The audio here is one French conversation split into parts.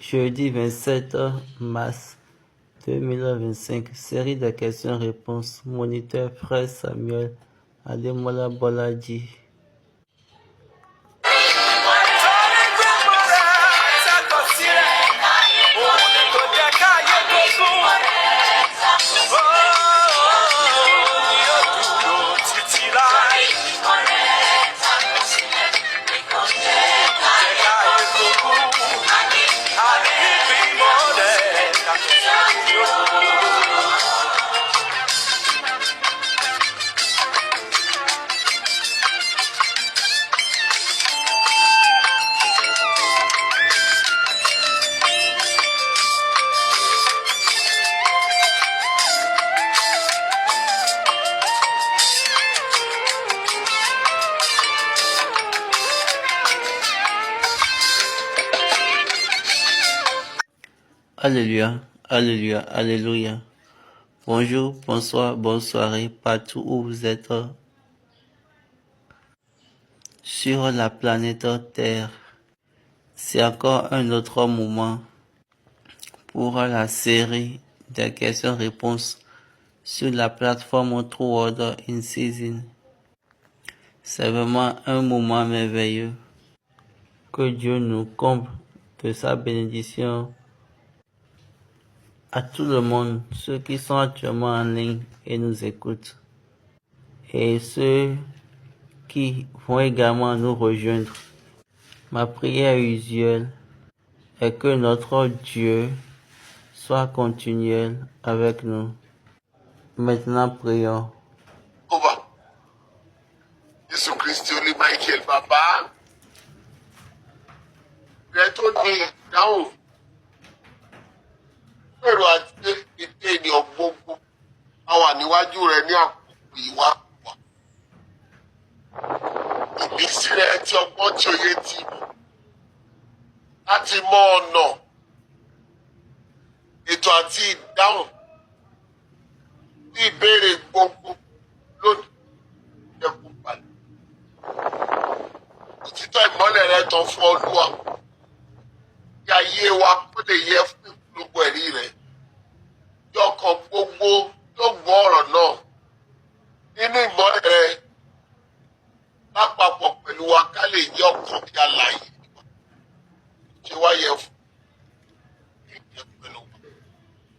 Jeudi 27 mars 2025, série de questions-réponses. Moniteur Frère Samuel Ademola Bolaji. Alléluia, alléluia, alléluia. Bonjour, bonsoir, bonne soirée, partout où vous êtes sur la planète Terre. C'est encore un autre moment pour la série de questions-réponses sur la plateforme True Order in Season. C'est vraiment un moment merveilleux. Que Dieu nous comble de sa bénédiction. À tout le monde, ceux qui sont actuellement en ligne et nous écoutent, et ceux qui vont également nous rejoindre. Ma prière usuelle est que notre Dieu soit continuel avec nous. Maintenant, prions. Jésus Christ, Michael Baba. Rẹ́tọ́ ní ìdáhùn. Bẹ́ẹ̀rù àti ètè ènìyàn gbogbo. A wà níwájú rẹ̀ ní àkókò ìwà wà. Ìbísí rẹ̀ ti ọgbọ́n tí òye ti mọ̀. Láti mọ ọ̀nà. Ètò àti ìdáhùn. Ní ìbéèrè gbogbo lónìí. Ẹkùn balẹ̀. Òtítọ́ ìmọ́lẹ̀ rẹ̀ tán fún Olúwa. Kí ayé wa kó lè yẹ fún ìpolongo ẹ̀rí rẹ̀. Kí ọkàn gbogbo yóò gbọ́ ọ̀rọ̀ náà. Nínú ìmọ́lẹ̀ rẹ̀ lápapọ̀ pẹ̀lú wa ká lè yẹ ọkàn kí alààyè. Ṣé wá yẹ fún ìyẹ pẹ̀lú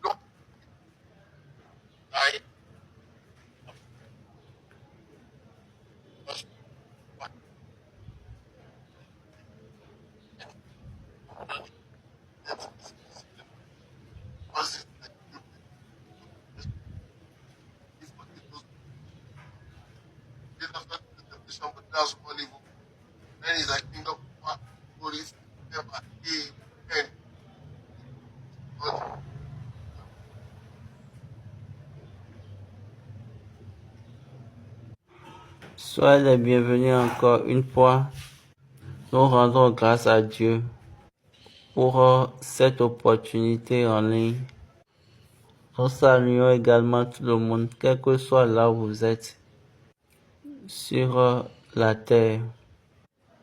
wa? Láyé. Soyez les bienvenus encore une fois. Nous rendons grâce à Dieu pour cette opportunité en ligne. Nous saluons également tout le monde, quel que soit là où vous êtes, sur la terre.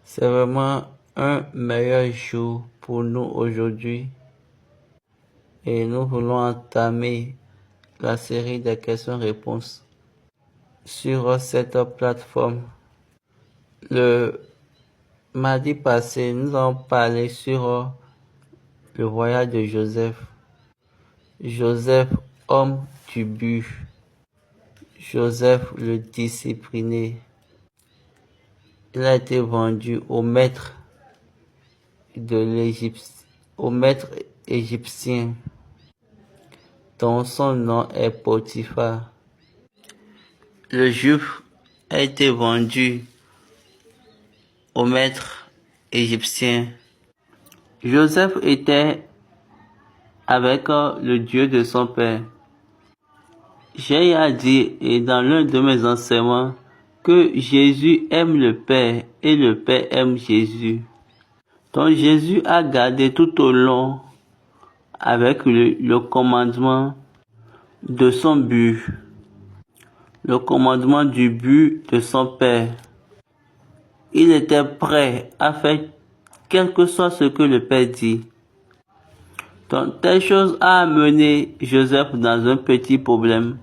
C'est vraiment un meilleur jour pour nous aujourd'hui. Et nous voulons entamer la série des questions-réponses sur cette plateforme. Le mardi passé, nous avons parlé sur le voyage de Joseph. Joseph, homme du but. Joseph, le discipliné. Il a été vendu au maître égyptien, dont son nom est Potiphar. Le juif a été vendu au maître égyptien. Joseph était avec le Dieu de son père. J'ai à dire, et dans l'un de mes enseignements, que Jésus aime le Père et le Père aime Jésus. Donc Jésus a gardé tout au long avec le commandement de son but, le commandement du but de son Père. Il était prêt à faire quel que soit ce que le Père dit. Donc, telle chose a amené Joseph dans un petit problème.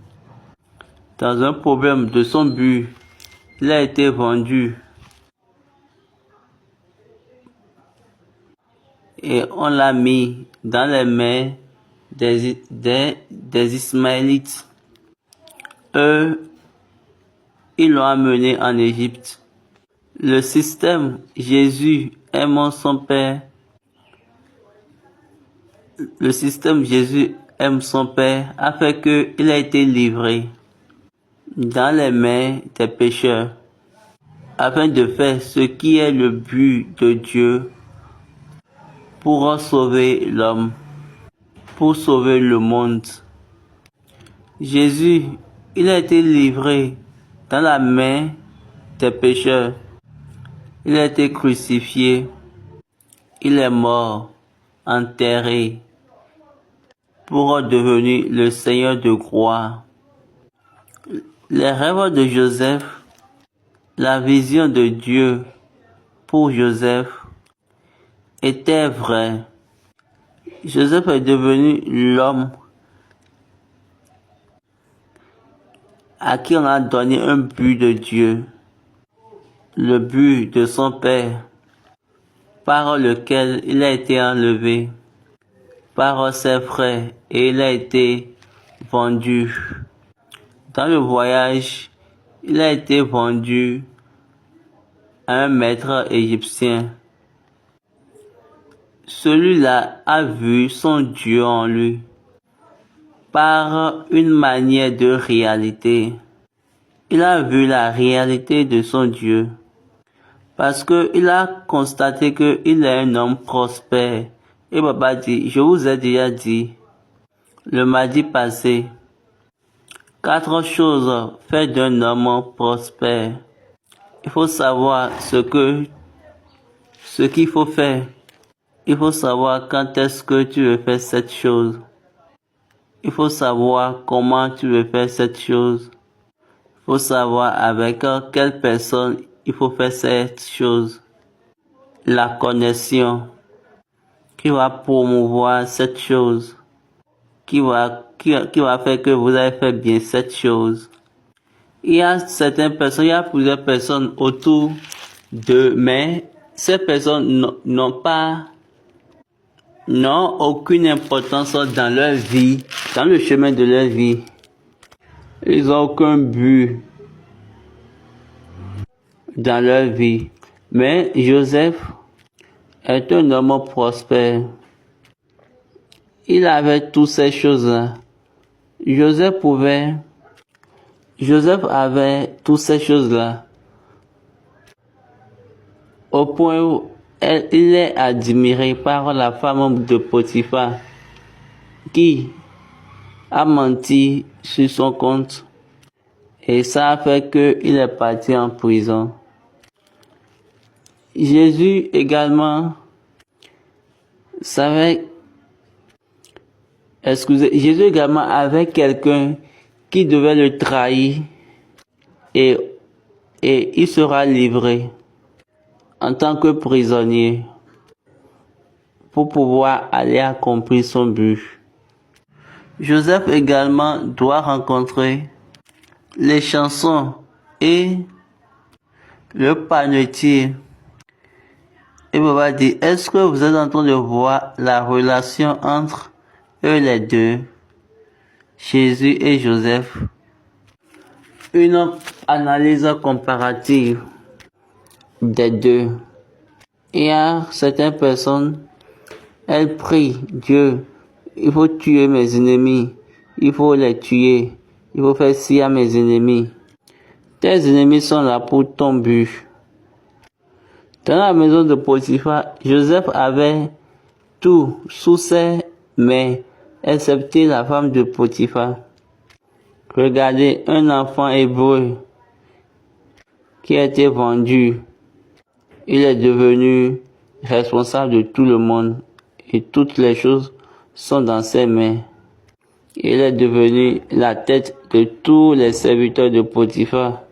Dans un problème de son but, il a été vendu. Et on l'a mis dans les mains des Ismaélites. Eux, ils l'ont amené en Égypte. Le système Jésus aimant son Père. Le système Jésus aime son Père a fait qu'il a été livré dans les mains des pécheurs afin de faire ce qui est le but de Dieu pour sauver l'homme, pour sauver le monde. Jésus, il a été livré dans la main des pécheurs. Il a été crucifié. Il est mort, enterré, pour devenir le Seigneur de gloire. Les rêves de Joseph, la vision de Dieu pour Joseph était vraie. Joseph est devenu l'homme à qui on a donné un but de Dieu, le but de son Père, par lequel il a été enlevé par ses frères et il a été vendu. Dans le voyage, il a été vendu à un maître égyptien. Celui-là a vu son Dieu en lui par une manière de réalité. Il a vu la réalité de son Dieu parce qu'il a constaté qu'il est un homme prospère. Et papa dit, je vous ai déjà dit, le mardi passé, 4 choses faites d'un homme prospère. Il faut savoir ce qu'il faut faire. Il faut savoir quand est-ce que tu veux faire cette chose. Il faut savoir comment tu veux faire cette chose. Il faut savoir avec quelle personne il faut faire cette chose. La connexion qui va promouvoir cette chose. Qui va faire que vous allez faire bien cette chose. Il y a certaines personnes, il y a plusieurs personnes autour d'eux, mais ces personnes n'ont aucune importance dans leur vie, dans le chemin de leur vie. Ils n'ont aucun but dans leur vie. Mais Joseph est un homme prospère. Il avait toutes ces choses-là. Joseph avait toutes ces choses-là. Au point où il est admiré par la femme de Potiphar qui a menti sur son compte. Et ça a fait qu'il est parti en prison. Jésus également avait quelqu'un qui devait le trahir et il sera livré en tant que prisonnier pour pouvoir aller accomplir son but. Joseph également doit rencontrer les chansons et le panetier. Et on va dire, est-ce que vous êtes en train de voir la relation entre eux les deux, Jésus et Joseph? Une analyse comparative des deux. Il y a certaines personnes, elles prient Dieu, il faut tuer mes ennemis, il faut les tuer, il faut faire ci à mes ennemis. Tes ennemis sont là pour ton but. Dans la maison de Potiphar, Joseph avait tout sous ses mains, excepté la femme de Potiphar. Regardez, un enfant hébreu qui a été vendu, il est devenu responsable de tout le monde et toutes les choses sont dans ses mains. Il est devenu la tête de tous les serviteurs de Potiphar.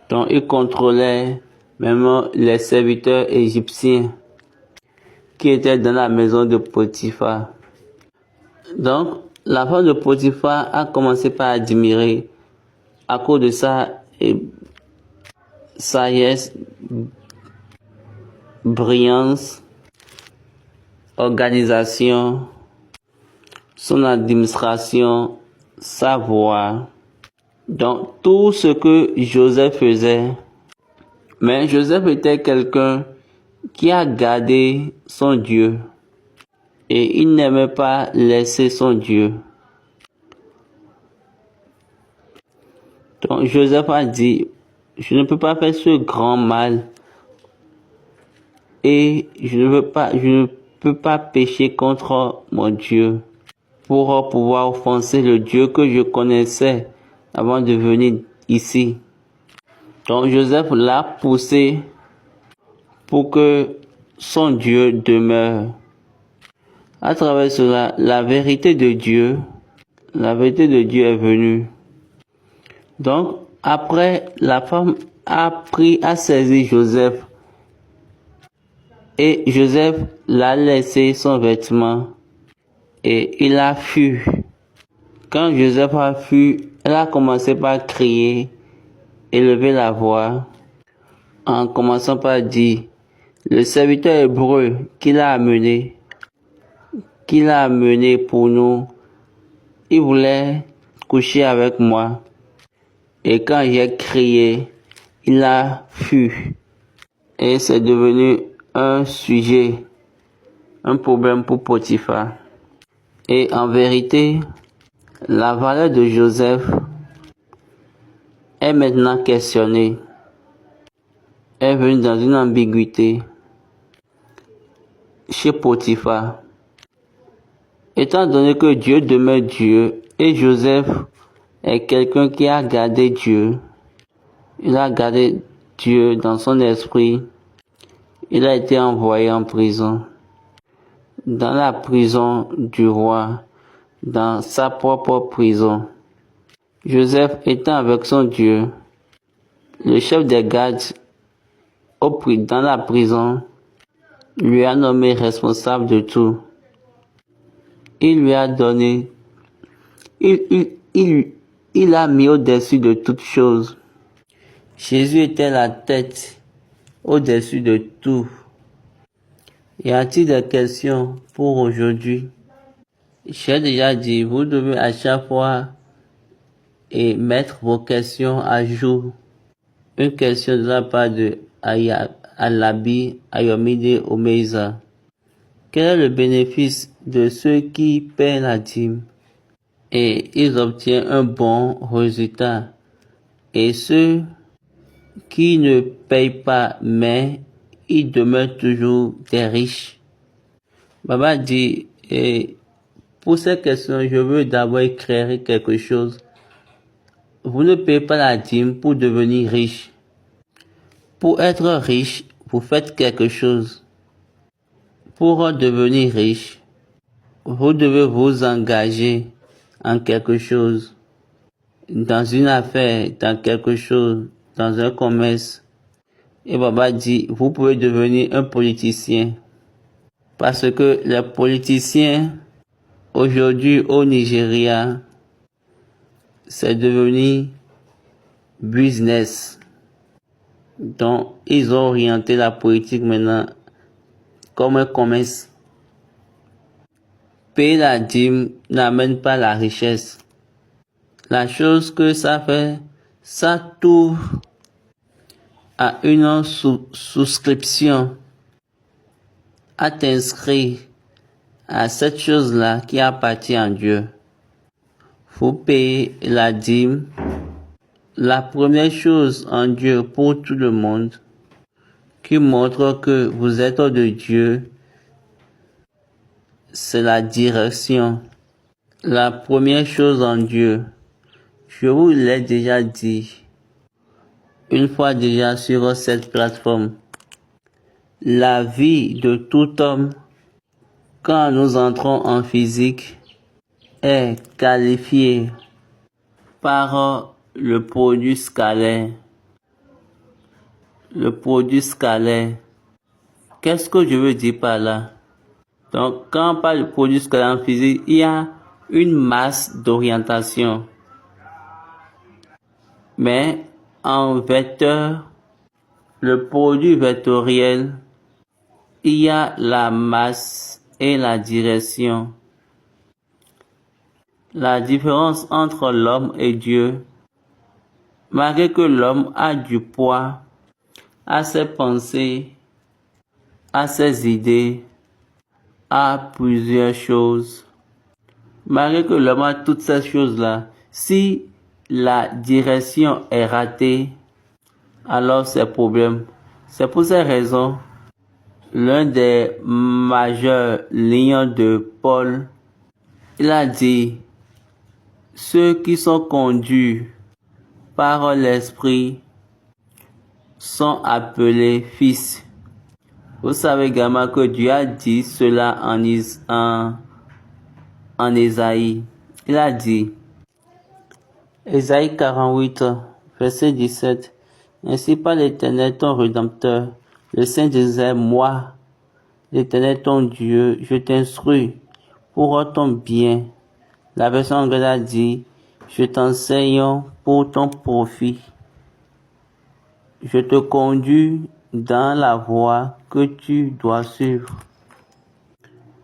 Donc il contrôlait même les serviteurs égyptiens qui étaient dans la maison de Potiphar. Donc, la femme de Potiphar a commencé par admirer à cause de sa sagesse, brillance, organisation, son administration, sa voix. Donc, tout ce que Joseph faisait. Mais Joseph était quelqu'un qui a gardé son Dieu. Et il n'aimait pas laisser son Dieu. Donc Joseph a dit, je ne peux pas faire ce grand mal. Et je ne peux pas pécher contre mon Dieu pour pouvoir offenser le Dieu que je connaissais avant de venir ici. Donc Joseph l'a poussé pour que son Dieu demeure. À travers cela, la vérité de Dieu est venue. Donc, après, la femme a saisi Joseph. Et Joseph l'a laissé son vêtement. Et il a fui. Quand Joseph a fui, elle a commencé par crier, élever la voix, en commençant par dire, le serviteur hébreu qu'il a amené pour nous, il voulait coucher avec moi. Et quand j'ai crié, il a fui. Et c'est devenu un sujet, un problème pour Potiphar. Et en vérité, la valeur de Joseph est maintenant questionnée. Elle est venue dans une ambiguïté chez Potiphar. Étant donné que Dieu demeure Dieu et Joseph est quelqu'un qui a gardé Dieu, il a gardé Dieu dans son esprit, il a été envoyé en prison, dans la prison du roi, dans sa propre prison. Joseph étant avec son Dieu, le chef des gardes dans la prison lui a nommé responsable de tout. Il lui a donné, il a mis au-dessus de toutes choses. Jésus était la tête au-dessus de tout. Y a-t-il des questions pour aujourd'hui? J'ai déjà dit, vous devez à chaque fois mettre vos questions à jour. Une question de la part de Alabi Ayomide Omeiza. Quel est le bénéfice de ceux qui paient la dîme et ils obtiennent un bon résultat, et ceux qui ne payent pas mais ils demeurent toujours des riches? Baba dit, pour cette question, je veux d'abord éclairer quelque chose. Vous ne payez pas la dîme pour devenir riche. Pour être riche, vous faites quelque chose. Pour devenir riche, vous devez vous engager en quelque chose, dans une affaire, dans quelque chose, dans un commerce. Et Baba dit, vous pouvez devenir un politicien. Parce que les politiciens, aujourd'hui au Nigeria, c'est devenu business. Donc, ils ont orienté la politique maintenant comme un commerce. Payer la dîme n'amène pas la richesse. La chose que ça fait, ça t'ouvre à une souscription, à t'inscrire à cette chose-là qui appartient à Dieu. Faut payer la dîme. La première chose en Dieu pour tout le monde, qui montre que vous êtes de Dieu, c'est la direction. La première chose en Dieu, je vous l'ai déjà dit, une fois déjà sur cette plateforme, la vie de tout homme, quand nous entrons en physique, est qualifiée par le produit scalaire. Le produit scalaire. Qu'est-ce que je veux dire par là? Donc, quand on parle de produit scalaire en physique, il y a une masse d'orientation. Mais en vecteur, le produit vectoriel, il y a la masse et la direction. La différence entre l'homme et Dieu, malgré que l'homme a du poids, a ses pensées, a ses idées, a plusieurs choses. Malgré que l'homme a toutes ces choses-là, si la direction est ratée, alors c'est problème. C'est pour ces raisons, l'un des majeurs liens de Paul, il a dit, ceux qui sont conduits par l'Esprit sont appelés fils. Vous savez également que Dieu a dit cela en Ésaïe. Il a dit, Ésaïe 48, verset 17, ainsi parle l'Éternel ton Rédempteur, le Saint d'Israël, moi, l'Éternel ton Dieu, je t'instruis pour ton bien. La version anglaise a dit, je t'enseigne pour ton profit. Je te conduis dans la voie que tu dois suivre.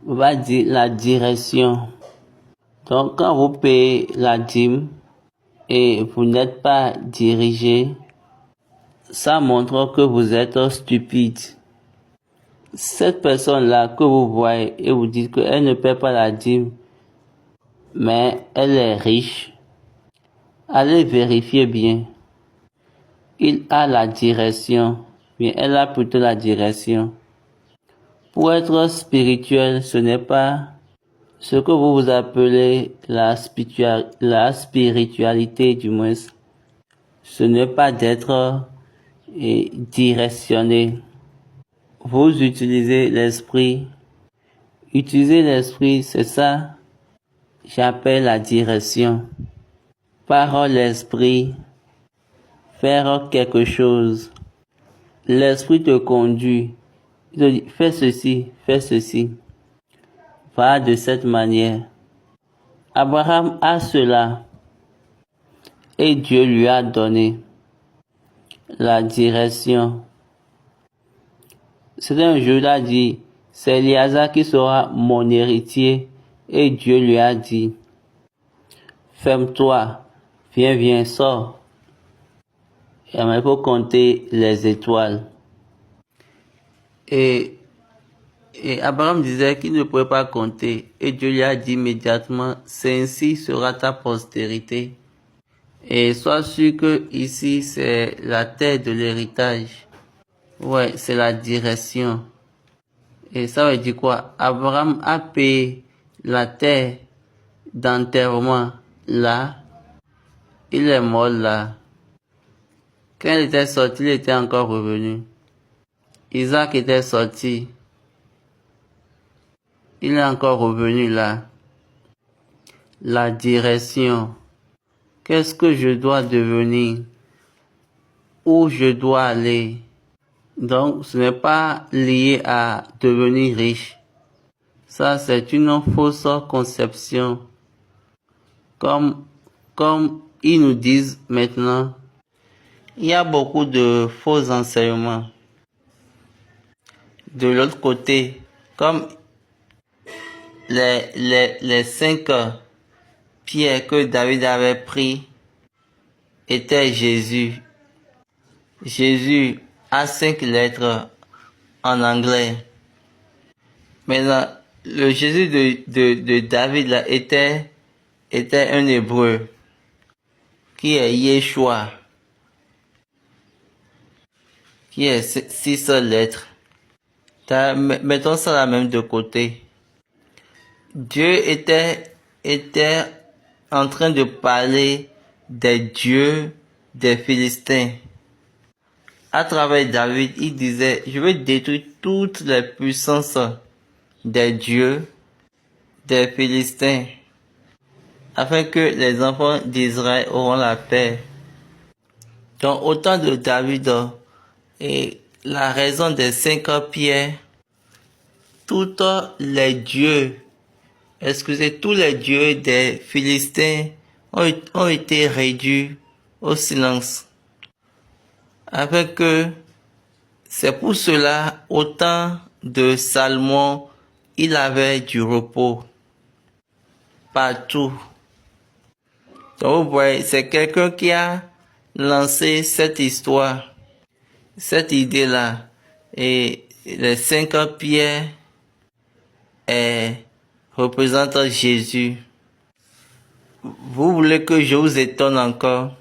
On va dire la direction. Donc, quand vous payez la dîme et vous n'êtes pas dirigé, ça montre que vous êtes stupide. Cette personne-là que vous voyez et vous dites qu'elle ne paie pas la dîme, mais elle est riche, allez vérifier bien. Il a la direction, mais elle a plutôt la direction. Pour être spirituel, ce n'est pas ce que vous appelez la spiritualité du moins. Ce n'est pas d'être directionné. Vous utilisez l'esprit. Utiliser l'esprit, c'est ça, j'appelle la direction. Par l'esprit, faire quelque chose. L'esprit te conduit. Il te dit, fais ceci, fais ceci. Va de cette manière. Abraham a cela. Et Dieu lui a donné la direction. C'est un jour, il a dit, c'est Éléazar qui sera mon héritier. Et Dieu lui a dit, ferme-toi, viens, sors. Et il faut compter les étoiles. Et Abraham disait qu'il ne pouvait pas compter. Et Dieu lui a dit immédiatement, c'est ainsi sera ta postérité. Et sois sûr que ici c'est la terre de l'héritage. Ouais, c'est la direction. Et ça veut dire quoi? Abraham a payé la terre d'enterrement là. Il est mort là. Quand il était sorti, il était encore revenu. Isaac était sorti. Il est encore revenu là. La direction. Qu'est-ce que je dois devenir? Où je dois aller? Donc, ce n'est pas lié à devenir riche. Ça, c'est une fausse conception. Comme ils nous disent maintenant, il y a beaucoup de faux enseignements. De l'autre côté, comme les 5 pierres que David avait pris étaient Jésus. Jésus a 5 lettres en anglais. Maintenant, le Jésus de David là était un hébreu qui est Yeshua, qui est 6 lettres. Mettons ça la même de côté. Dieu était en train de parler des dieux des Philistins. À travers David, il disait, je vais détruire toutes les puissances des dieux des Philistins, afin que les enfants d'Israël auront la paix. Donc, au temps de David, et la raison des 5 pierres, tous les dieux excusez, tous les dieux des Philistins ont été réduits au silence. Avec eux, c'est pour cela, au temps de Salomon, il avait du repos partout. Donc vous voyez, c'est quelqu'un qui a lancé cette histoire, cette idée-là. Et les 5 pierres représentent Jésus. Vous voulez que je vous étonne encore?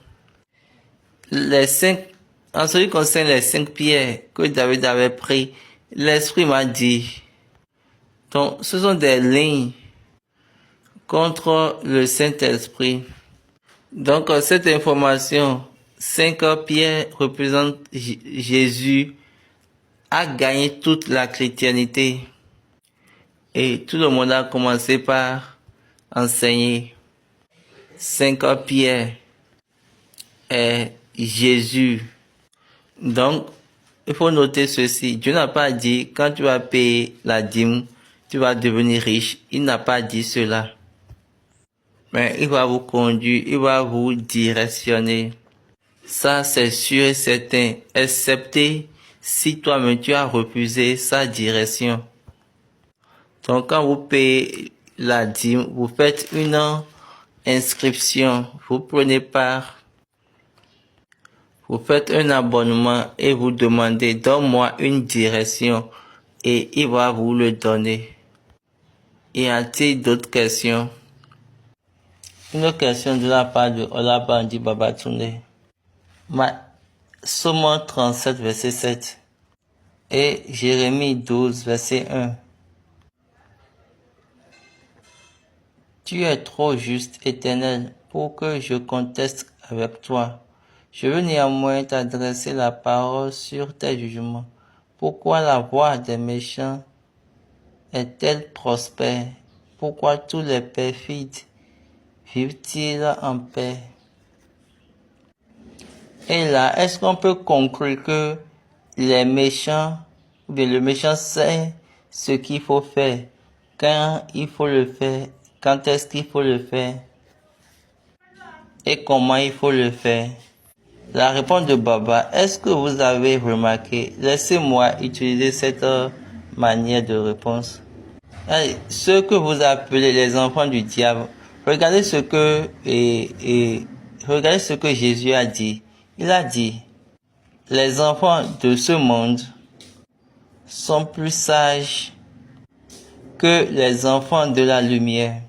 En ce qui concerne les 5 pierres que David avait pris, l'Esprit m'a dit. Donc, ce sont des lignes contre le Saint-Esprit. Donc, cette information, 5 pierres représentent Jésus, a gagné toute la chrétienté. Et tout le monde a commencé par enseigner. 5 pierres est Jésus. Donc, il faut noter ceci. Dieu n'a pas dit, quand tu vas payer la dîme, tu vas devenir riche. Il n'a pas dit cela. Mais il va vous conduire, il va vous directionner. Ça, c'est sûr et certain, excepté si toi-même tu as refusé sa direction. Donc, quand vous payez la dîme, vous faites une inscription, vous prenez part, vous faites un abonnement et vous demandez, donne-moi une direction, et il va vous le donner. Y a-t-il d'autres questions? Une autre question de la part de Olabandi Babatunde. Psaume 37, verset 7 et Jérémie 12, verset 1. Tu es trop juste, Éternel, pour que je conteste avec toi. Je veux néanmoins t'adresser la parole sur tes jugements. Pourquoi la voix des méchants est-elle prospère? Pourquoi tous les perfides vivent-ils en paix? Et là, est-ce qu'on peut conclure que les méchants, ou bien le méchant sait ce qu'il faut faire, quand il faut le faire, quand est-ce qu'il faut le faire, et comment il faut le faire? La réponse de Baba, est-ce que vous avez remarqué? Laissez-moi utiliser cette manière de réponse. Allez, ceux que vous appelez les enfants du diable, regardez ce que regardez ce que Jésus a dit. Il a dit, les enfants de ce monde sont plus sages que les enfants de la lumière.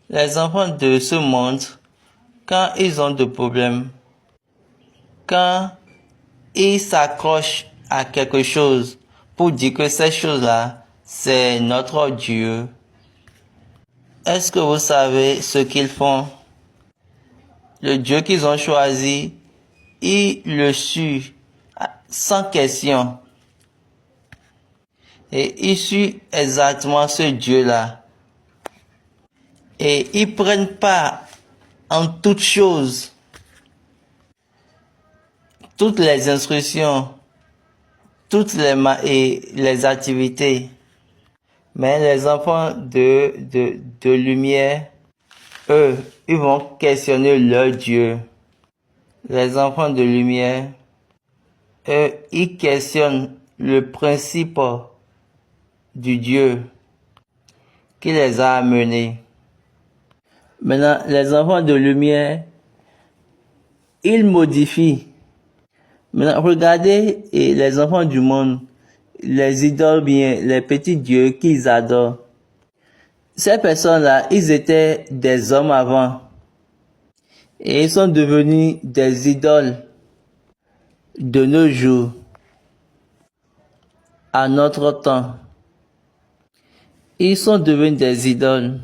Les enfants de ce monde, quand ils ont des problèmes, quand ils s'accrochent à quelque chose pour dire que cette chose-là, c'est notre Dieu, est-ce que vous savez ce qu'ils font? Le Dieu qu'ils ont choisi, ils le suivent sans question. Et ils suivent exactement ce Dieu-là. Et ils prennent part en toutes choses, toutes les instructions, toutes les activités. Mais les enfants de lumière, eux, ils vont questionner leur Dieu. Les enfants de lumière, eux, ils questionnent le principe du Dieu qui les a amenés. Maintenant, les enfants de lumière, ils modifient. Maintenant, regardez les enfants du monde, les idoles bien, les petits dieux qu'ils adorent. Ces personnes-là, ils étaient des hommes avant. Et ils sont devenus des idoles de nos jours, à notre temps. Ils sont devenus des idoles.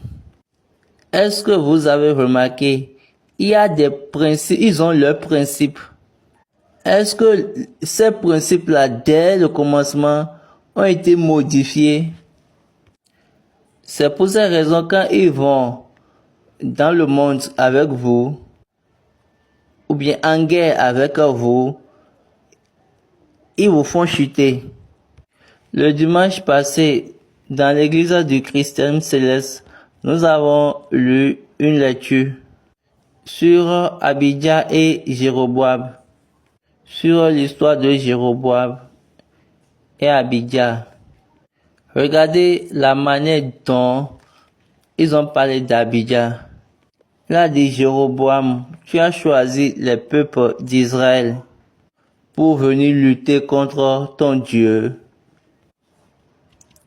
Est-ce que vous avez remarqué, il y a des principes, ils ont leurs principes. Est-ce que ces principes-là, dès le commencement, ont été modifiés? C'est pour cette raison, quand ils vont dans le monde avec vous, ou bien en guerre avec vous, ils vous font chuter. Le dimanche passé, dans l'église du Christian Céleste, Nous avons lu une lecture sur Abijah et Jéroboam, sur l'histoire de Jéroboam et Abijah. Regardez la manière dont ils ont parlé d'Abijah. Il a dit: Jéroboam, tu as choisi les peuples d'Israël pour venir lutter contre ton Dieu.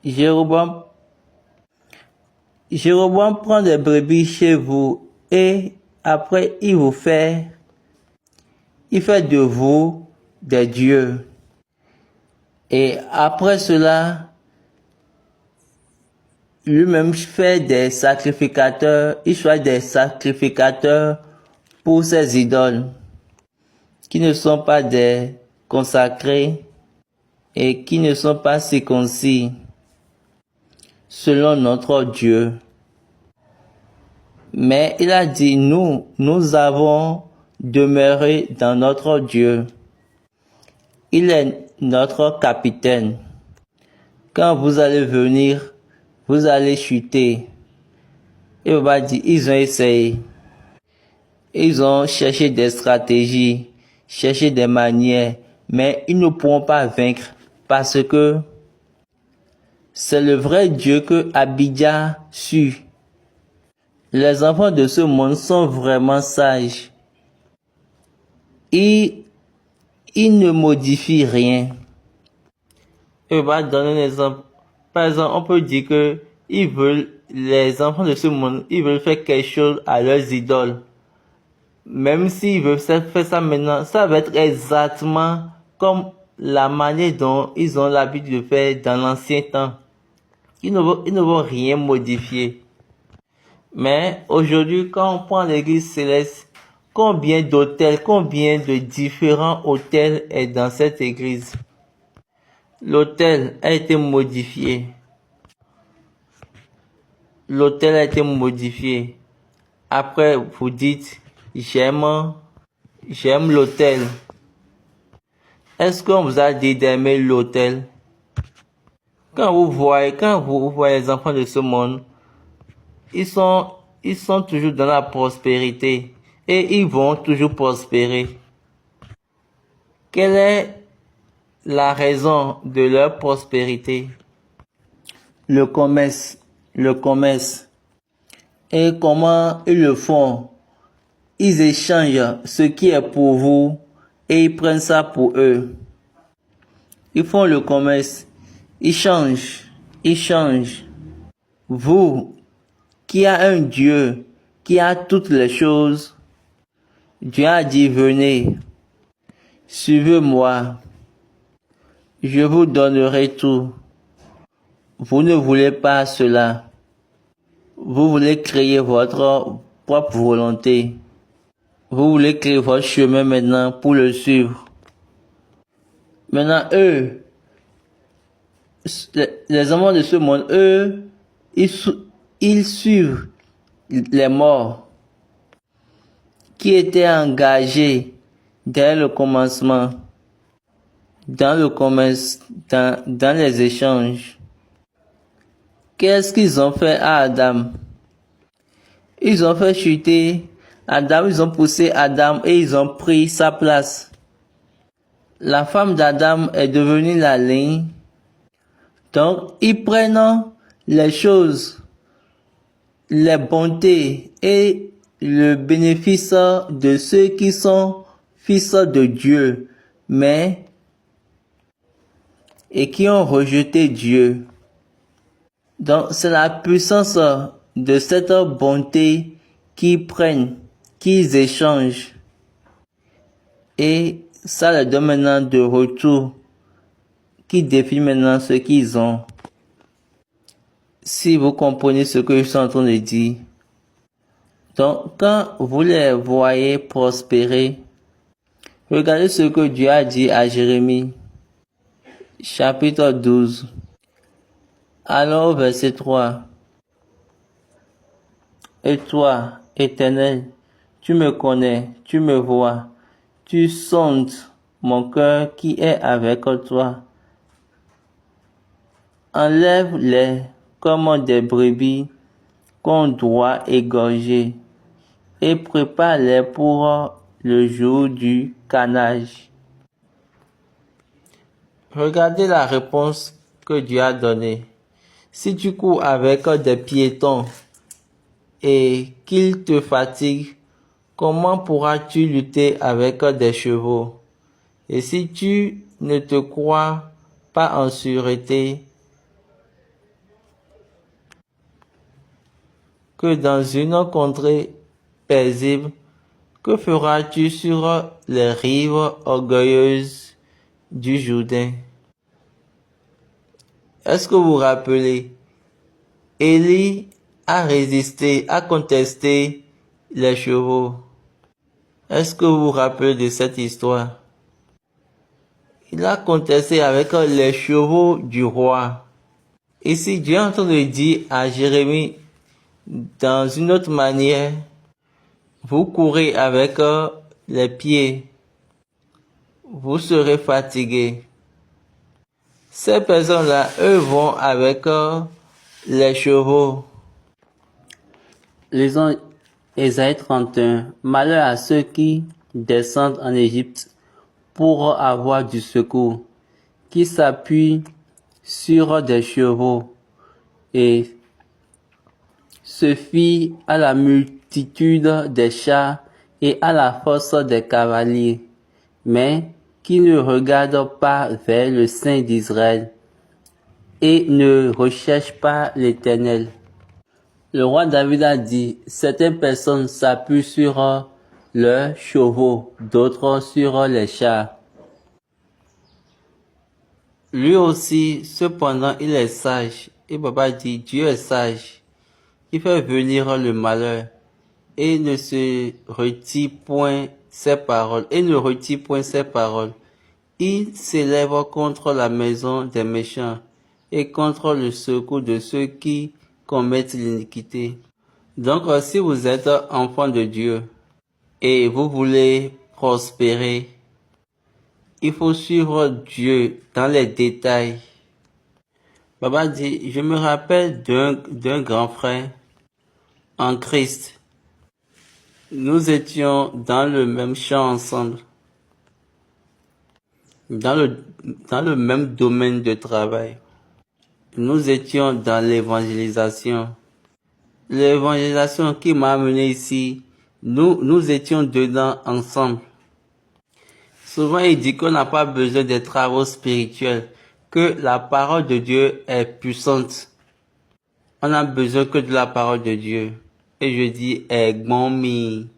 Jéroboam prend des brebis chez vous et après il fait de vous des dieux. Et après cela, lui-même fait des sacrificateurs, il choisit des sacrificateurs pour ses idoles, qui ne sont pas des consacrés et qui ne sont pas circoncis selon notre Dieu. Mais il a dit: nous avons demeuré dans notre Dieu. Il est notre capitaine. Quand vous allez venir, vous allez chuter. Et on va dire: ils ont essayé. Ils ont cherché des stratégies, cherché des manières, mais ils ne pourront pas vaincre parce que c'est le vrai Dieu que Abijah suit. Les enfants de ce monde sont vraiment sages. Ils ne modifient rien. Et on va donner un exemple. Par exemple, on peut dire que les enfants de ce monde, ils veulent faire quelque chose à leurs idoles. Même s'ils veulent faire ça maintenant, ça va être exactement comme la manière dont ils ont l'habitude de faire dans l'ancien temps. Ils ne vont rien modifier. Mais aujourd'hui, quand on prend l'église céleste, combien d'hôtels, combien de différents hôtels est dans cette église? L'hôtel a été modifié. L'hôtel a été modifié. Après, vous dites: j'aime l'hôtel. Est-ce qu'on vous a dit d'aimer l'hôtel? Quand vous voyez les enfants de ce monde, ils sont toujours dans la prospérité et ils vont toujours prospérer. Quelle est la raison de leur prospérité? Le commerce. Et comment ils le font? Ils échangent ce qui est pour vous et ils prennent ça pour eux. Ils font le commerce. Ils changent. Vous, qui a un Dieu, qui a toutes les choses, Dieu a dit: venez, suivez-moi, je vous donnerai tout. Vous ne voulez pas cela. Vous voulez créer votre propre volonté. Vous voulez créer votre chemin maintenant pour le suivre. Maintenant, eux, les hommes de ce monde, eux, ils suivent les morts qui étaient engagés dès le commencement, dans le commerce, dans les échanges. Qu'est-ce qu'ils ont fait à Adam? Ils ont fait chuter Adam, ils ont poussé Adam et ils ont pris sa place. La femme d'Adam est devenue la ligne. Donc, ils prennent les choses, les bontés et le bénéfice de ceux qui sont fils de Dieu, et qui ont rejeté Dieu. Donc, c'est la puissance de cette bonté qu'ils prennent, qu'ils échangent. Et ça leur donne maintenant de retour, qui définit maintenant ce qu'ils ont. Si vous comprenez ce que je suis en train de dire. Donc, quand vous les voyez prospérer, regardez ce que Dieu a dit à Jérémie, chapitre 12. Alors, verset 3. Et toi, Éternel, tu me connais, tu me vois, tu sondes mon cœur qui est avec toi. Enlève-les comme des brebis qu'on doit égorger et prépare-les pour le jour du carnage. Regardez la réponse que Dieu a donnée. Si tu cours avec des piétons et qu'ils te fatiguent, comment pourras-tu lutter avec des chevaux? Et si tu ne te crois pas en sûreté, que dans une contrée paisible, que feras-tu sur les rives orgueilleuses du Jourdain? Est-ce que vous vous rappelez? Élie a résisté, a contesté les chevaux. Est-ce que vous vous rappelez de cette histoire? Il a contesté avec les chevaux du roi. Ici, Dieu est en train de dire à Jérémie, dans une autre manière, vous courez avec les pieds, vous serez fatigués. Ces personnes-là, eux vont avec les chevaux. Lisons Ésaïe 31. Malheur à ceux qui descendent en Égypte pour avoir du secours, qui s'appuient sur des chevaux et se fient à la multitude des chars et à la force des cavaliers, mais qui ne regardent pas vers le Saint d'Israël et ne recherchent pas l'Éternel. Le roi David a dit, certaines personnes s'appuient sur leurs chevaux, d'autres sur les chars. Lui aussi, cependant, il est sage. Et Papa dit, Dieu est sage. Il fait venir le malheur et ne se retire point ses paroles. Et ne retire point ses paroles. Il s'élève contre la maison des méchants et contre le secours de ceux qui commettent l'iniquité. Donc, si vous êtes enfant de Dieu et vous voulez prospérer, il faut suivre Dieu dans les détails. Papa dit, je me rappelle d'un grand frère en Christ. Nous étions dans le même champ ensemble, dans le même domaine de travail. Nous étions dans l'évangélisation. L'évangélisation qui m'a amené ici, nous étions dedans ensemble. Souvent, il dit qu'on n'a pas besoin des travaux spirituels, que la parole de Dieu est puissante. On n'a besoin que de la parole de Dieu. Et je dis, bon mi.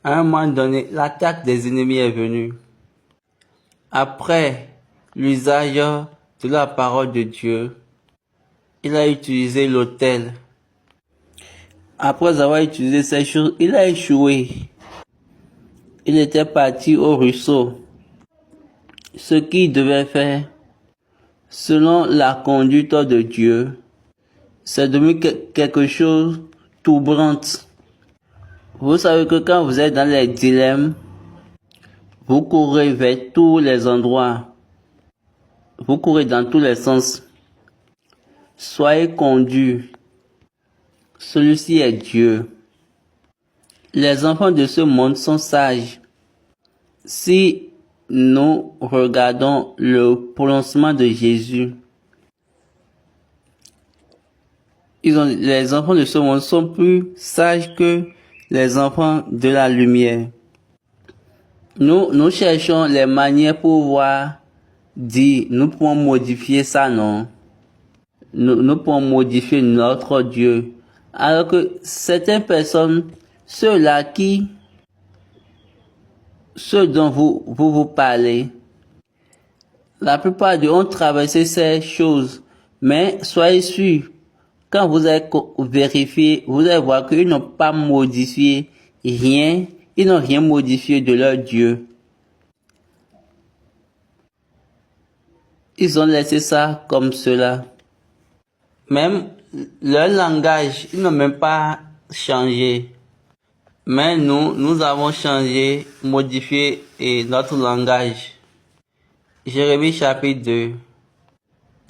À un moment donné, l'attaque des ennemis est venue. Après l'usage de la parole de Dieu, il a utilisé l'autel. Après avoir utilisé ces choses, il a échoué. Il était parti au ruisseau. Ce qu'il devait faire, selon la conduite de Dieu, c'est devenu quelque chose troublante. Vous savez que quand vous êtes dans les dilemmes, vous courez vers tous les endroits. Vous courez dans tous les sens. Soyez conduits. Celui-ci est Dieu. Les enfants de ce monde sont sages. Si nous regardons le prononcement de Jésus, les enfants de ce monde sont plus sages que les enfants de la lumière. Nous cherchons les manières pour pouvoir dire, nous pouvons modifier ça, non? Nous pouvons modifier notre Dieu. Alors que certaines personnes, ceux dont vous parlez, la plupart d'eux ont traversé ces choses. Mais soyez sûrs, quand vous allez vérifier, vous allez voir qu'ils n'ont pas modifié rien. Ils n'ont rien modifié de leur Dieu. Ils ont laissé ça comme cela. Même leur langage, ils n'ont même pas changé. Mais nous avons changé, modifié notre langage. Jérémie chapitre 2.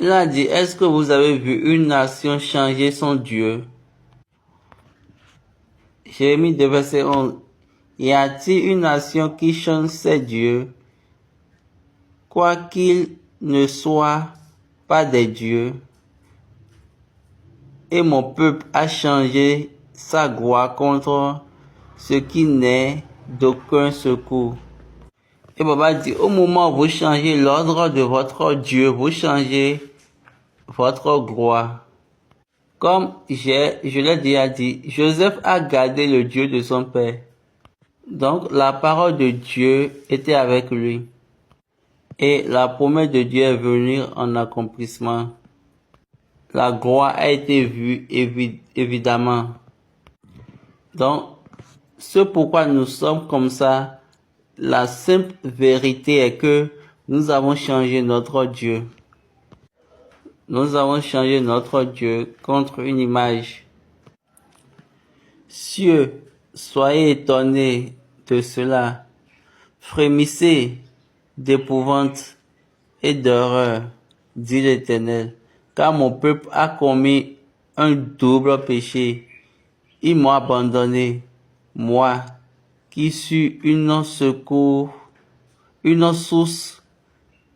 Il a dit, est-ce que vous avez vu une nation changer son Dieu? Jérémie 2, verset 11. Y a-t-il une nation qui change ses dieux, quoiqu'ils ne soient pas des dieux? Et mon peuple a changé sa gloire contre ce qui n'est d'aucun secours. Et Baba dit, au moment où vous changez l'ordre de votre Dieu, vous changez votre gloire. Comme je l'ai déjà dit, Joseph a gardé le Dieu de son père. Donc la parole de Dieu était avec lui. Et la promesse de Dieu est venue en accomplissement. La gloire a été vue évidemment. Donc, ce pourquoi nous sommes comme ça, la simple vérité est que nous avons changé notre Dieu. Nous avons changé notre Dieu contre une image. Cieux, soyez étonnés de cela. Frémissez d'épouvante et d'horreur, dit l'Éternel, car mon peuple a commis un double péché. Ils m'ont abandonné, moi, qui suis une source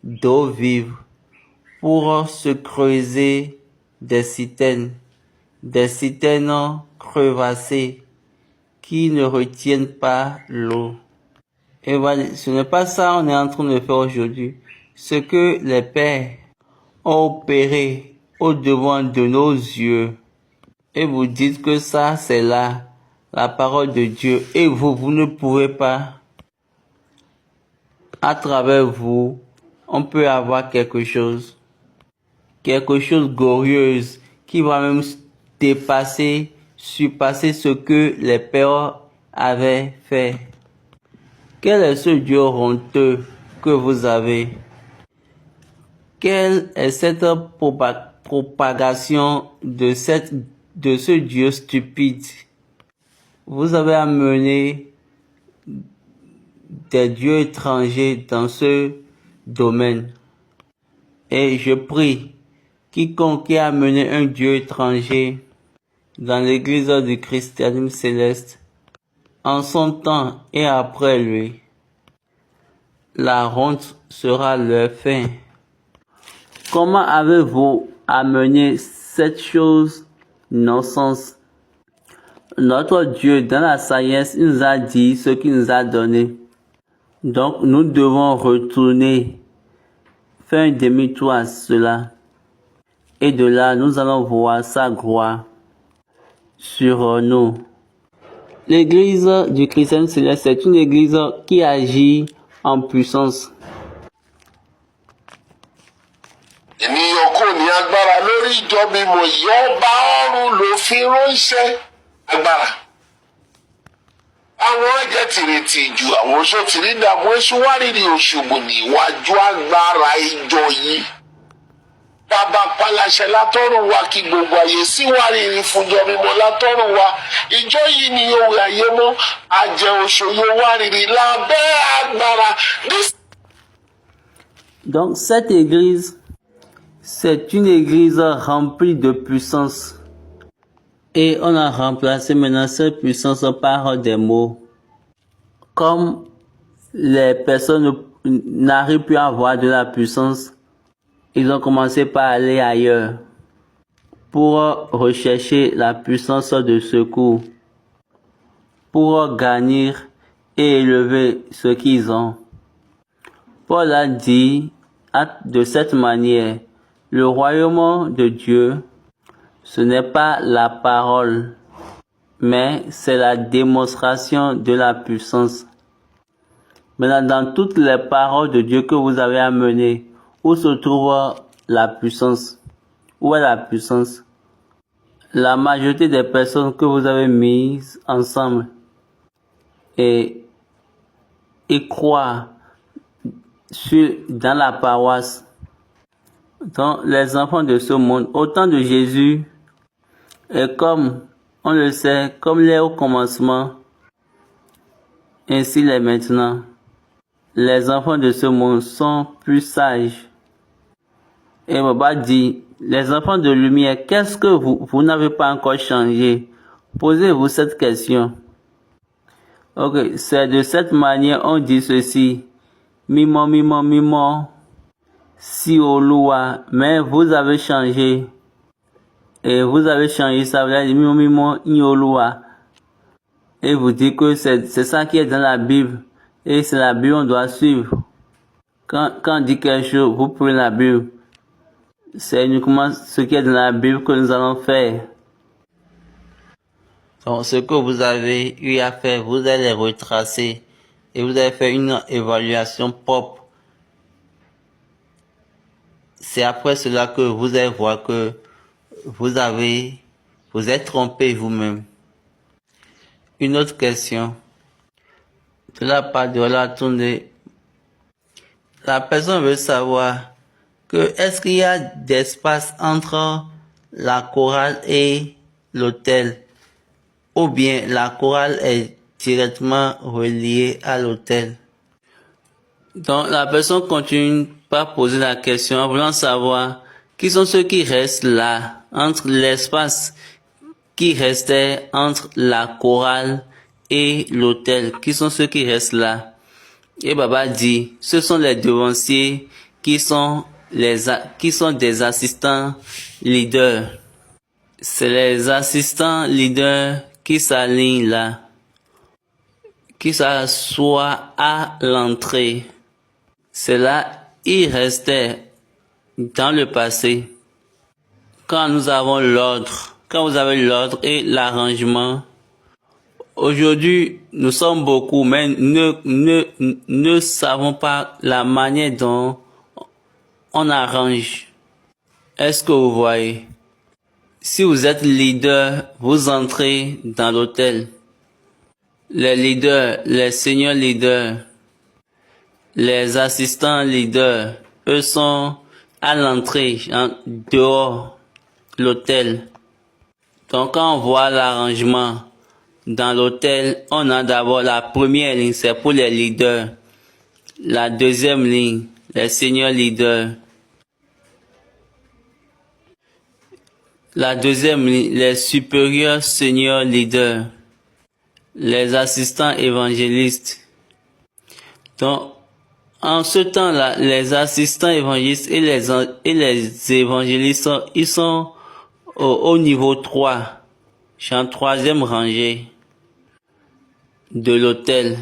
d'eau vive, pour se creuser des citernes crevassées qui ne retiennent pas l'eau. Et voilà, ce n'est pas ça qu'on est en train de faire aujourd'hui. Ce que les pères ont opéré au devant de nos yeux. Et vous dites que ça, c'est là, la parole de Dieu. Et vous ne pouvez pas. À travers vous, on peut avoir quelque chose glorieuse qui va même surpasser ce que les pères avaient fait. Quel est ce Dieu honteux que vous avez? Quelle est cette propagation de ce Dieu stupide? Vous avez amené des dieux étrangers dans ce domaine. Et je prie, quiconque a amené un Dieu étranger dans l'église du christianisme céleste, en son temps et après lui, la honte sera leur fin. Comment avez-vous amené cette chose non-sens? Notre Dieu, dans la sagesse, il nous a dit ce qu'il nous a donné. Donc, nous devons retourner, faire un demi-tour à cela. Et de là, nous allons voir sa gloire sur nous. L'église du christianisme céleste, c'est une église qui agit en puissance. Ènìyàn kò ní agbára lórí ìjọ mímọ́ yìí, ọba ọ̀run ló fi ránṣẹ́ agbára. Àwọn ẹ̀jẹ̀ tìrètì jù àwọn oṣó tìrí dààmú èṣù wárìrì òṣùbù níwájú agbára ìjọ yìí. Bàbá paláṣẹ látọ̀run wá kí gbogbo ayé sí wárìrì fúnjọ mímọ́ látọ̀run wá. Ìjọ yìí ni yóò wẹ ayé mọ́, àjẹ́ oṣó yóò wárìrì lábẹ́ agbára. Donc cette église, c'est une église remplie de puissance. Et on a remplacé maintenant cette puissance par des mots. Comme les personnes n'arrivent plus à avoir de la puissance, ils ont commencé par aller ailleurs pour rechercher la puissance de secours, pour gagner et élever ce qu'ils ont. Paul a dit de cette manière, le royaume de Dieu, ce n'est pas la parole, mais c'est la démonstration de la puissance. Maintenant, dans toutes les paroles de Dieu que vous avez amenées, où se trouve la puissance? Où est la puissance? La majorité des personnes que vous avez mises ensemble et croient dans la paroisse, dans les enfants de ce monde, au temps de Jésus, et comme on le sait, comme il est au commencement, ainsi l'est maintenant. Les enfants de ce monde sont plus sages. Et Baba dit, les enfants de lumière, qu'est-ce que vous n'avez pas encore changé? Posez-vous cette question. Ok, c'est de cette manière on dit ceci. Mimo, mimo, mimo. Si Olua, mais vous avez changé. Et vous avez changé ça, vous avez dit mimo, mimo, Olua. Et vous dites que c'est ça qui est dans la Bible. Et c'est la Bible on doit suivre. Quand on dit quelque chose, vous prenez la Bible. C'est uniquement ce qui est dans la Bible que nous allons faire. Donc, ce que vous avez eu à faire, vous allez retracer et vous allez faire une évaluation propre. C'est après cela que vous allez voir que vous êtes trompé vous-même. Une autre question. De la part de la tournée, la personne veut savoir que est-ce qu'il y a d'espace entre la chorale et l'autel, ou bien la chorale est directement reliée à l'autel. Donc la personne continue par poser la question en voulant savoir qui sont ceux qui restent là, entre l'espace qui restait entre la chorale et l'autel, qui sont ceux qui restent là. Et Baba dit, ce sont les devanciers qui sont des assistants leaders. C'est les assistants leaders qui s'alignent là, qui s'assoient à l'entrée. Cela, il restait dans le passé. Quand nous avons l'ordre, quand vous avez l'ordre et l'arrangement, aujourd'hui, nous sommes beaucoup, mais ne savons pas la manière dont on arrange. Est-ce que vous voyez? Si vous êtes leader, vous entrez dans l'hôtel. Les leaders, les seniors leaders, les assistants leaders, eux sont à l'entrée, dehors, l'hôtel. Donc quand on voit l'arrangement dans l'hôtel, on a d'abord la première ligne, c'est pour les leaders. La deuxième ligne, les seniors leaders. La deuxième ligne, les supérieurs seniors leaders. Les assistants évangélistes. Donc, en ce temps-là, les assistants évangélistes et les évangélistes, ils sont au niveau 3. Je suis en troisième rangée de l'hôtel.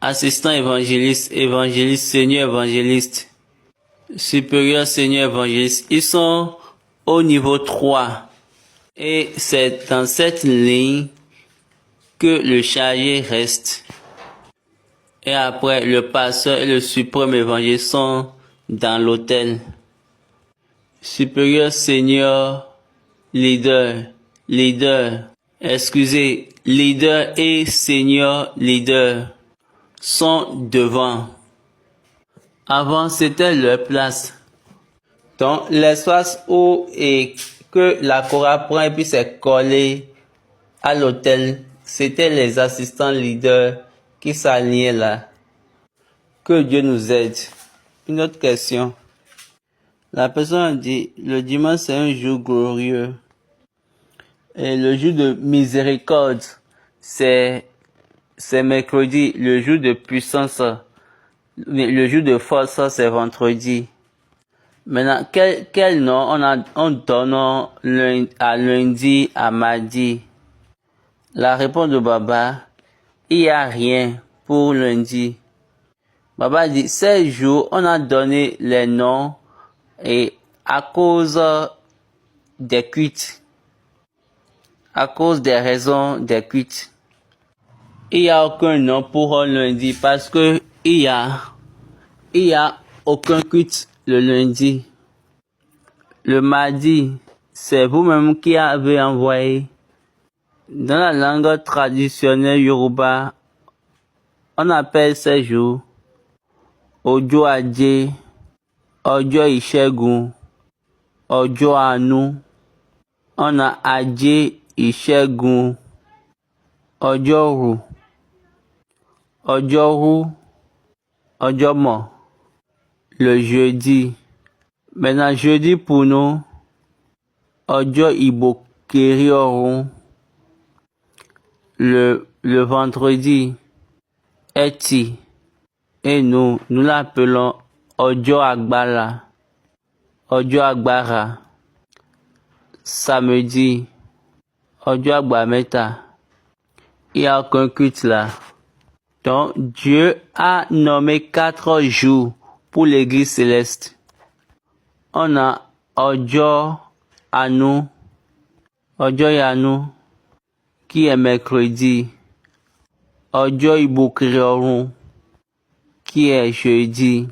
Assistant évangéliste, évangéliste, seigneur évangéliste, supérieur seigneur évangéliste, ils sont au niveau 3. Et c'est dans cette ligne que le chargé reste. Et après, le pasteur et le suprême évangéliste sont dans l'hôtel. Supérieur seigneur, leader, leader et senior leader sont devant. Avant, c'était leur place. Donc, l'espace où et que la chorale prend et puis c'est collé à l'hôtel, c'était les assistants leaders qui s'alignaient là. Que Dieu nous aide. Une autre question. La personne dit, le dimanche c'est un jour glorieux. Et le jour de miséricorde, c'est mercredi. Le jour de puissance, le jour de force, c'est vendredi. Maintenant, quel nom on donne à lundi, à mardi? La réponse de Baba, il n'y a rien pour lundi. Baba dit, ces jours, on a donné les noms et à cause des cuites. À cause des raisons des cuites. Il n'y a aucun nom pour lundi parce que il y a aucun cuite le lundi. Le mardi, c'est vous-même qui avez envoyé. Dans la langue traditionnelle Yoruba, on appelle ces jours Ojo Aje, Ojo Ìṣẹ́gun, Ojo Àánú. On a Aje, Ìṣẹ́gun, Ọjọ́rú, Ọjọ́rú, Ọjọ́mọ̀, le jeudi. Maintenant, jeudi pour nous, Ọjọ́ Ìbòkèèrè ọ̀run. Le vendredi, Eti. Et nous l'appelons Ojo Agbara. Ojo Agbara. Samedi, Ojo Agbameta. Il n'y a aucun culte là. Donc, Dieu a nommé 4 jours pour l'église céleste. On a Ojo Anu, Ojo Yanu, qui est mercredi. Ojo Ibukriorun, qui est jeudi.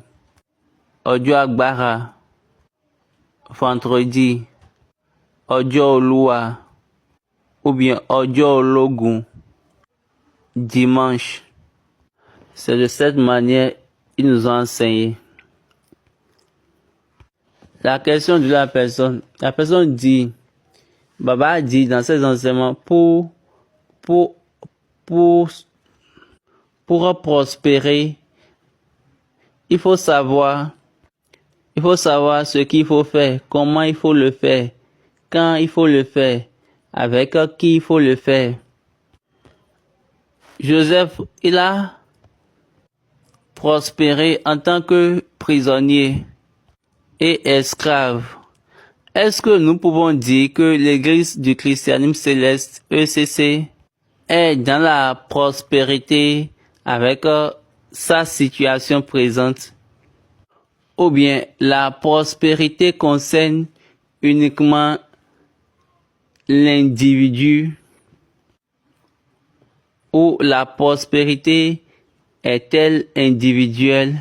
Ojo Agbara, vendredi. Ojo Olua, ou bien Ojo Ologun, dimanche. C'est de cette manière qu'ils nous ont enseigné. La question de la personne dit, Baba dit dans ses enseignements, pour prospérer, il faut savoir ce qu'il faut faire, comment il faut le faire, quand il faut le faire, avec qui il faut le faire. Joseph, il a prospéré en tant que prisonnier et esclave. Est-ce que nous pouvons dire que l'église du christianisme céleste, ECC, est dans la prospérité avec sa situation présente? Ou bien la prospérité concerne uniquement l'individu? Ou la prospérité est-elle individuelle?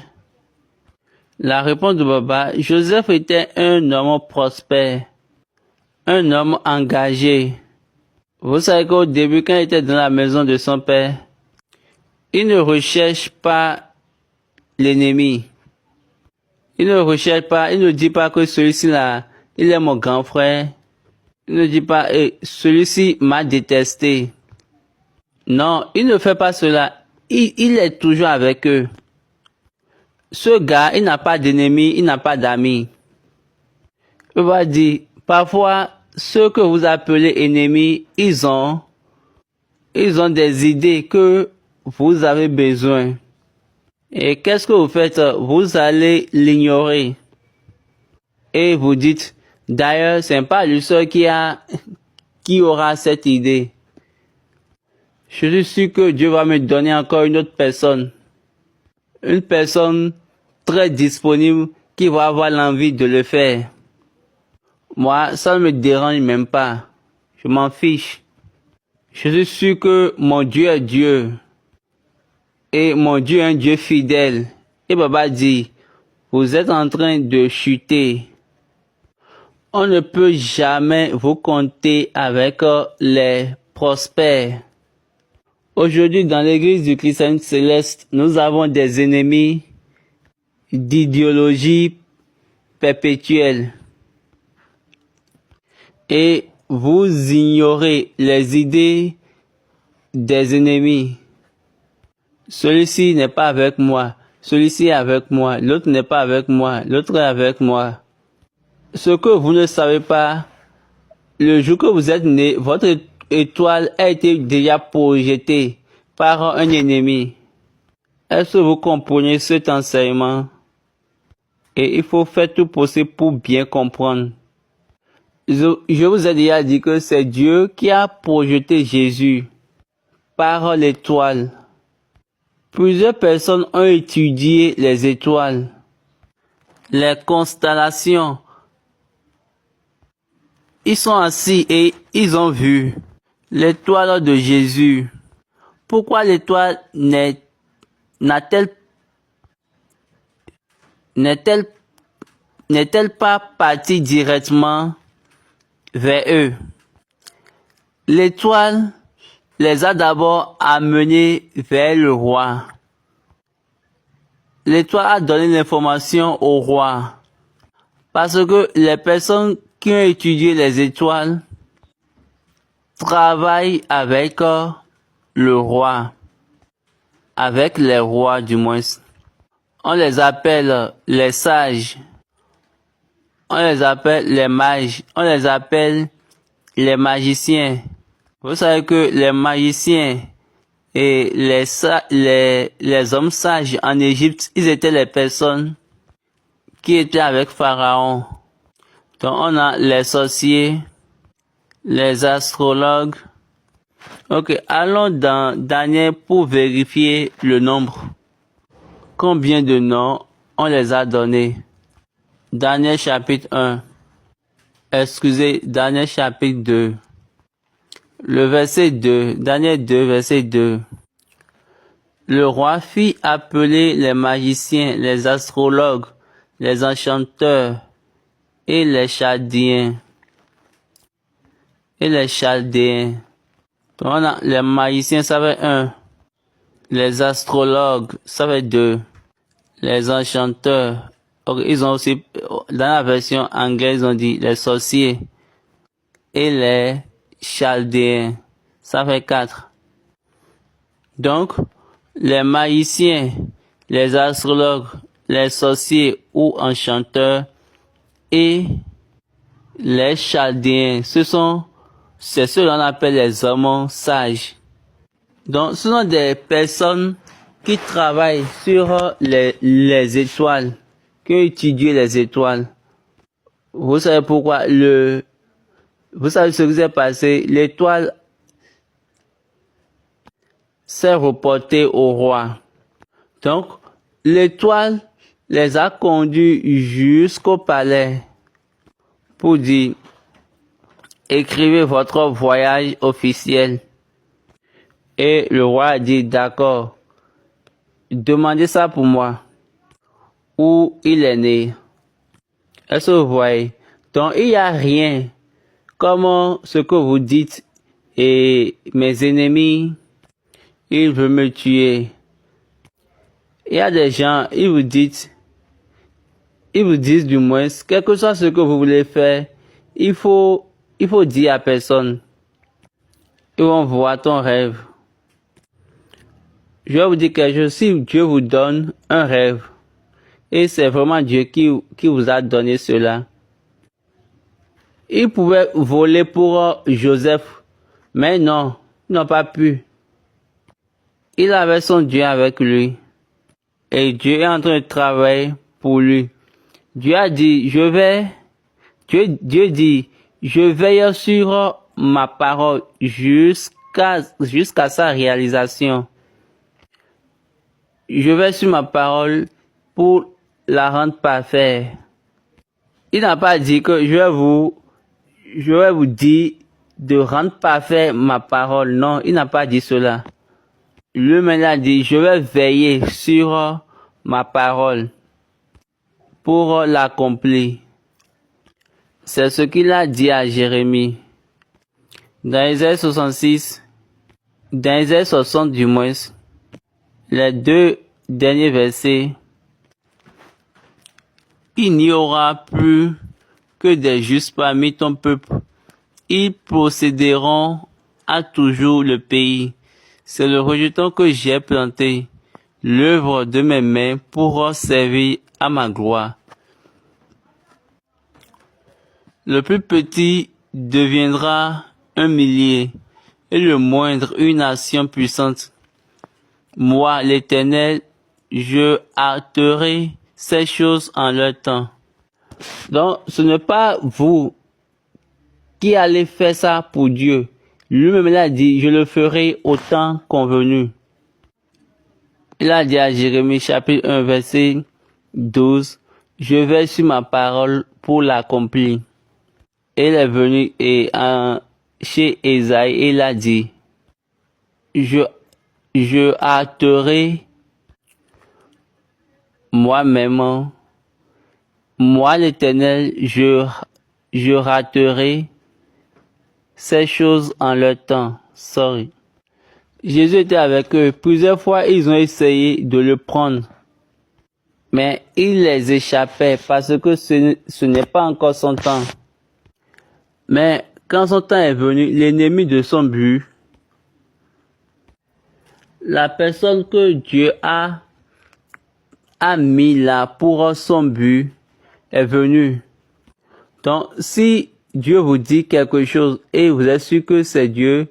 La réponse de Baba, Joseph était un homme prospère, un homme engagé. Vous savez qu'au début, quand il était dans la maison de son père, il ne recherche pas l'ennemi. Il ne dit pas que celui-ci là, il est mon grand frère. Il ne dit pas, celui-ci m'a détesté. Non, il ne fait pas cela. Il est toujours avec eux. Ce gars, il n'a pas d'ennemis, il n'a pas d'amis. Il va dire, parfois, ceux que vous appelez ennemis, ils ont des idées que vous avez besoin. Et qu'est-ce que vous faites? Vous allez l'ignorer. Et vous dites, d'ailleurs, c'est pas lui seul qui aura cette idée. Je suis sûr que Dieu va me donner encore une autre personne. Une personne très disponible qui va avoir l'envie de le faire. Moi, ça ne me dérange même pas. Je m'en fiche. Je suis sûr que mon Dieu est Dieu. Et mon Dieu est un Dieu fidèle. Et Baba dit, vous êtes en train de chuter. On ne peut jamais vous compter avec les prospères. Aujourd'hui, dans l'église du christianisme céleste, nous avons des ennemis d'idéologie perpétuelle. Et vous ignorez les idées des ennemis. Celui-ci n'est pas avec moi. Celui-ci est avec moi. L'autre n'est pas avec moi. L'autre est avec moi. Ce que vous ne savez pas, le jour que vous êtes né, votre étoile a été déjà projetée par un ennemi. Est-ce que vous comprenez cet enseignement? Et il faut faire tout possible pour bien comprendre. Je vous ai déjà dit que c'est Dieu qui a projeté Jésus par l'étoile. Plusieurs personnes ont étudié les étoiles, les constellations. Ils sont assis et ils ont vu l'étoile de Jésus. Pourquoi l'étoile n'est-elle pas partie directement vers eux? L'étoile les a d'abord amenés vers le roi. L'étoile a donné l'information au roi. Parce que les personnes qui ont étudié les étoiles travaillent avec le roi. Avec les rois du moins. On les appelle les sages. On les appelle les mages. On les appelle les magiciens. Vous savez que les magiciens et les hommes sages en Égypte, ils étaient les personnes qui étaient avec Pharaon. Donc on a les sorciers, les astrologues. Ok, allons dans Daniel pour vérifier le nombre. Combien de noms on les a donnés? Daniel chapitre 1. Daniel chapitre 2. Le verset 2. Daniel 2, verset 2. Le roi fit appeler les magiciens, les astrologues, les enchanteurs et les chaldéens. Donc on a les magiciens, ça fait 1. Les astrologues, ça fait 2. Les enchanteurs, ils ont aussi, dans la version anglaise, ils ont dit les sorciers et les chaldéens, ça fait 4. Donc, les magiciens, les astrologues, les sorciers ou enchanteurs et les chaldéens, c'est ceux qu'on appelle les hommes sages. Donc, ce sont des personnes qui travaillent sur les étoiles, qui ont étudié les étoiles. Vous savez pourquoi vous savez ce qui s'est passé? L'étoile s'est reportée au roi. Donc, l'étoile les a conduits jusqu'au palais pour dire, écrivez votre voyage officiel. Et le roi a dit, d'accord, demandez ça pour moi. Où il est né. Est-ce que vous voyez? Donc, il n'y a rien comme ce que vous dites. Et mes ennemis, ils veulent me tuer. Il y a des gens, ils vous disent du moins, quel que soit ce que vous voulez faire, il faut dire à personne. Ils vont voir ton rêve. Je vais vous dire quelque chose, si Dieu vous donne un rêve, et c'est vraiment Dieu qui vous a donné cela. Il pouvait voler pour Joseph, mais non, ils n'ont pas pu. Il avait son Dieu avec lui. Et Dieu est en train de travailler pour lui. Dieu a dit, Dieu dit, je veille sur ma parole jusqu'à sa réalisation. Je vais sur ma parole pour la rendre parfaite. Il n'a pas dit que je vais vous dire de rendre parfait ma parole. Non, il n'a pas dit cela. Lui-même a dit, je vais veiller sur ma parole pour l'accomplir. C'est ce qu'il a dit à Jérémie. Dans Isaïe 66, dans Isaïe 60 du moins, les 2 derniers versets, il n'y aura plus que des justes parmi ton peuple. Ils posséderont à toujours le pays. C'est le rejeton que j'ai planté, l'œuvre de mes mains pour servir à ma gloire. Le plus petit deviendra un millier, et le moindre une nation puissante. Moi, l'Éternel, je hâterai ces choses en leur temps. Donc, ce n'est pas vous qui allez faire ça pour Dieu. Lui-même l'a dit, je le ferai au temps convenu. Il a dit à Jérémie chapitre 1 verset 12, je vais sur ma parole pour l'accomplir. Il est venu chez Ésaïe et il a dit, je hâterai moi-même, moi l'Éternel, je raterai ces choses en leur temps. Jésus était avec eux. Plusieurs fois, ils ont essayé de le prendre. Mais il les échappait parce que ce n'est pas encore son temps. Mais quand son temps est venu, l'ennemi de son but, la personne que Dieu a mis là pour son but, est venue. Donc, si Dieu vous dit quelque chose et vous êtes sûr que c'est Dieu,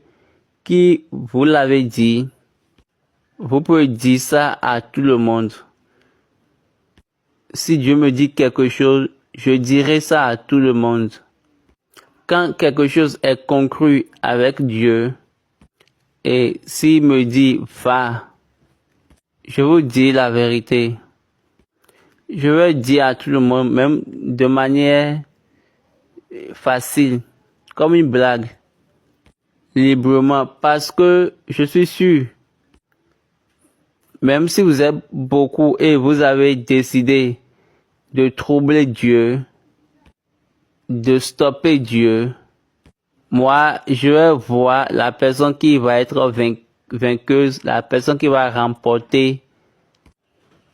qui vous l'avez dit, vous pouvez dire ça à tout le monde. Si Dieu me dit quelque chose, je dirai ça à tout le monde. Quand quelque chose est conclu avec Dieu, et s'il me dit va, je vous dis la vérité. Je vais dire à tout le monde, même de manière facile, comme une blague, librement, parce que je suis sûr, même si vous êtes beaucoup et vous avez décidé de troubler Dieu, de stopper Dieu, moi, je vais voir la personne qui va être vainqueuse, la personne qui va remporter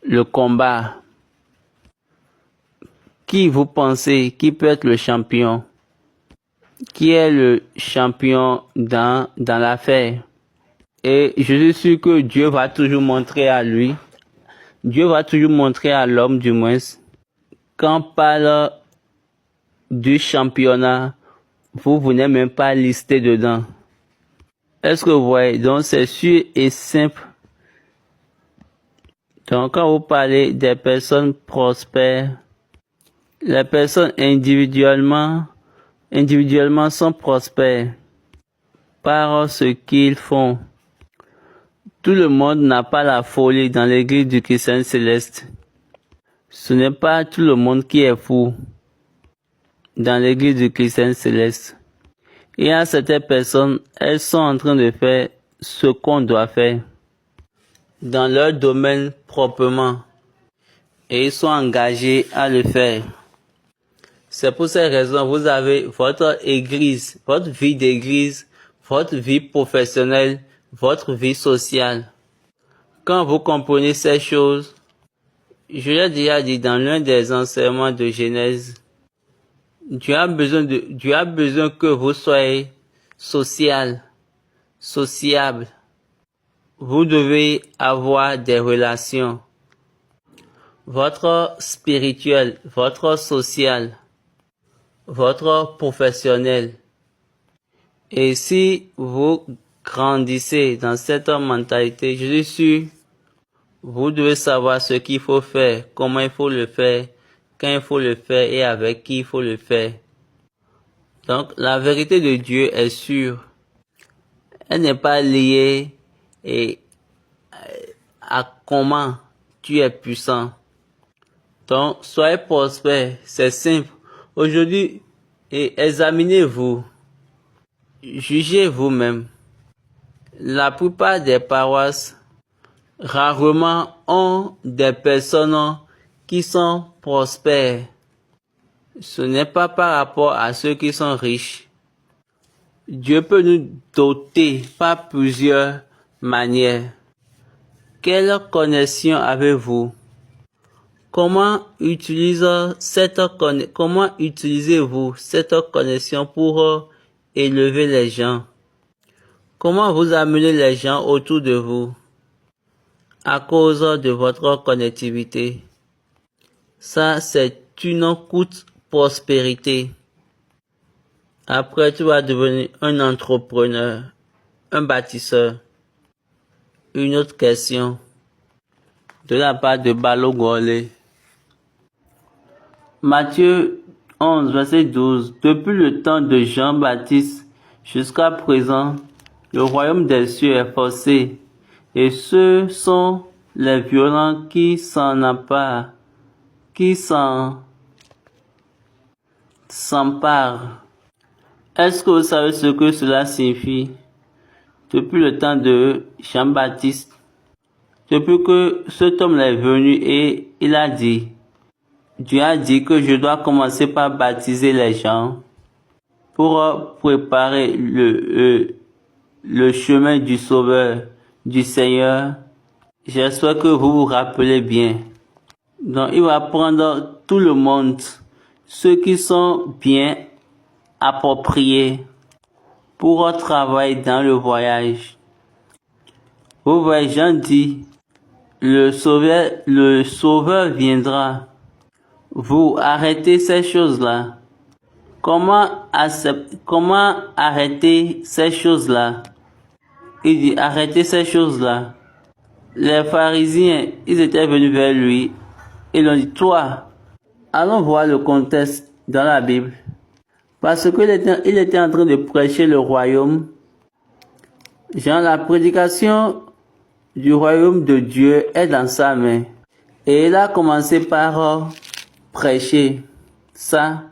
le combat. Qui vous pensez qui peut être le champion? Qui est le champion dans l'affaire? Et je suis sûr que Dieu va toujours montrer à lui, Dieu va toujours montrer à l'homme du moins, quand on parle du championnat, vous n'êtes même pas listé dedans. Est-ce que vous voyez? Donc c'est sûr et simple. Donc quand vous parlez des personnes prospères, les personnes individuellement sont prospères par ce qu'ils font. Tout le monde n'a pas la folie dans l'église du Christ céleste. Ce n'est pas tout le monde qui est fou dans l'église du Christ céleste. Il y a certaines personnes, elles sont en train de faire ce qu'on doit faire dans leur domaine proprement et ils sont engagés à le faire. C'est pour ces raisons vous avez votre église, votre vie d'église, votre vie professionnelle, votre vie sociale. Quand vous comprenez ces choses, je l'ai déjà dit dans l'un des enseignements de Genèse, Dieu a besoin que vous soyez sociable. Vous devez avoir des relations. Votre spirituel, votre social, votre professionnel. Et si vous grandissez dans cette mentalité, je suis sûr, vous devez savoir ce qu'il faut faire, comment il faut le faire, quand il faut le faire et avec qui il faut le faire. Donc, la vérité de Dieu est sûre. Elle n'est pas liée à comment tu es puissant. Donc, soyez prospère, c'est simple. Aujourd'hui, examinez-vous, jugez vous-même. La plupart des paroisses, rarement, ont des personnes qui sont prospères. Ce n'est pas par rapport à ceux qui sont riches. Dieu peut nous doter par plusieurs manières. Quelle connexion avez-vous? Comment utilisez-vous cette connexion pour élever les gens? Comment vous amenez les gens autour de vous à cause de votre connectivité? Ça, c'est une courte prospérité. Après, tu vas devenir un entrepreneur, un bâtisseur. Une autre question de la part de Balogolé. Matthieu 11, verset 12. Depuis le temps de Jean-Baptiste jusqu'à présent, le royaume des cieux est forcé, et ce sont les violents qui s'emparent. Est-ce que vous savez ce que cela signifie? Depuis le temps de Jean-Baptiste, depuis que cet homme est venu et il a dit, Dieu a dit que je dois commencer par baptiser les gens pour préparer le chemin du Sauveur, du Seigneur. J'espère que vous vous rappelez bien. Donc il va prendre tout le monde, ceux qui sont bien appropriés pour travailler dans le voyage. Vous voyez, Jean dit, le Sauveur viendra. Vous arrêtez ces choses-là. Comment arrêter ces choses-là? Il dit, arrêtez ces choses-là. Les pharisiens, ils étaient venus vers lui. Ils ont dit, toi, allons voir le contexte dans la Bible. Parce qu'il était en train de prêcher le royaume. Genre, la prédication du royaume de Dieu est dans sa main. Et il a commencé par prêcher ça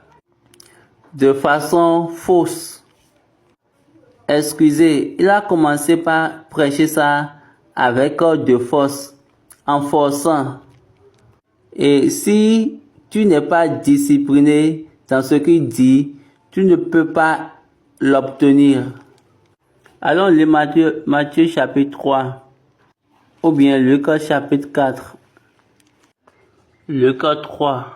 de façon fausse. Excusez, il a commencé par prêcher ça avec de force, en forçant. Et si tu n'es pas discipliné dans ce qu'il dit, tu ne peux pas l'obtenir. Allons lire Matthieu chapitre 3, ou bien Luc chapitre 4. Luc 3,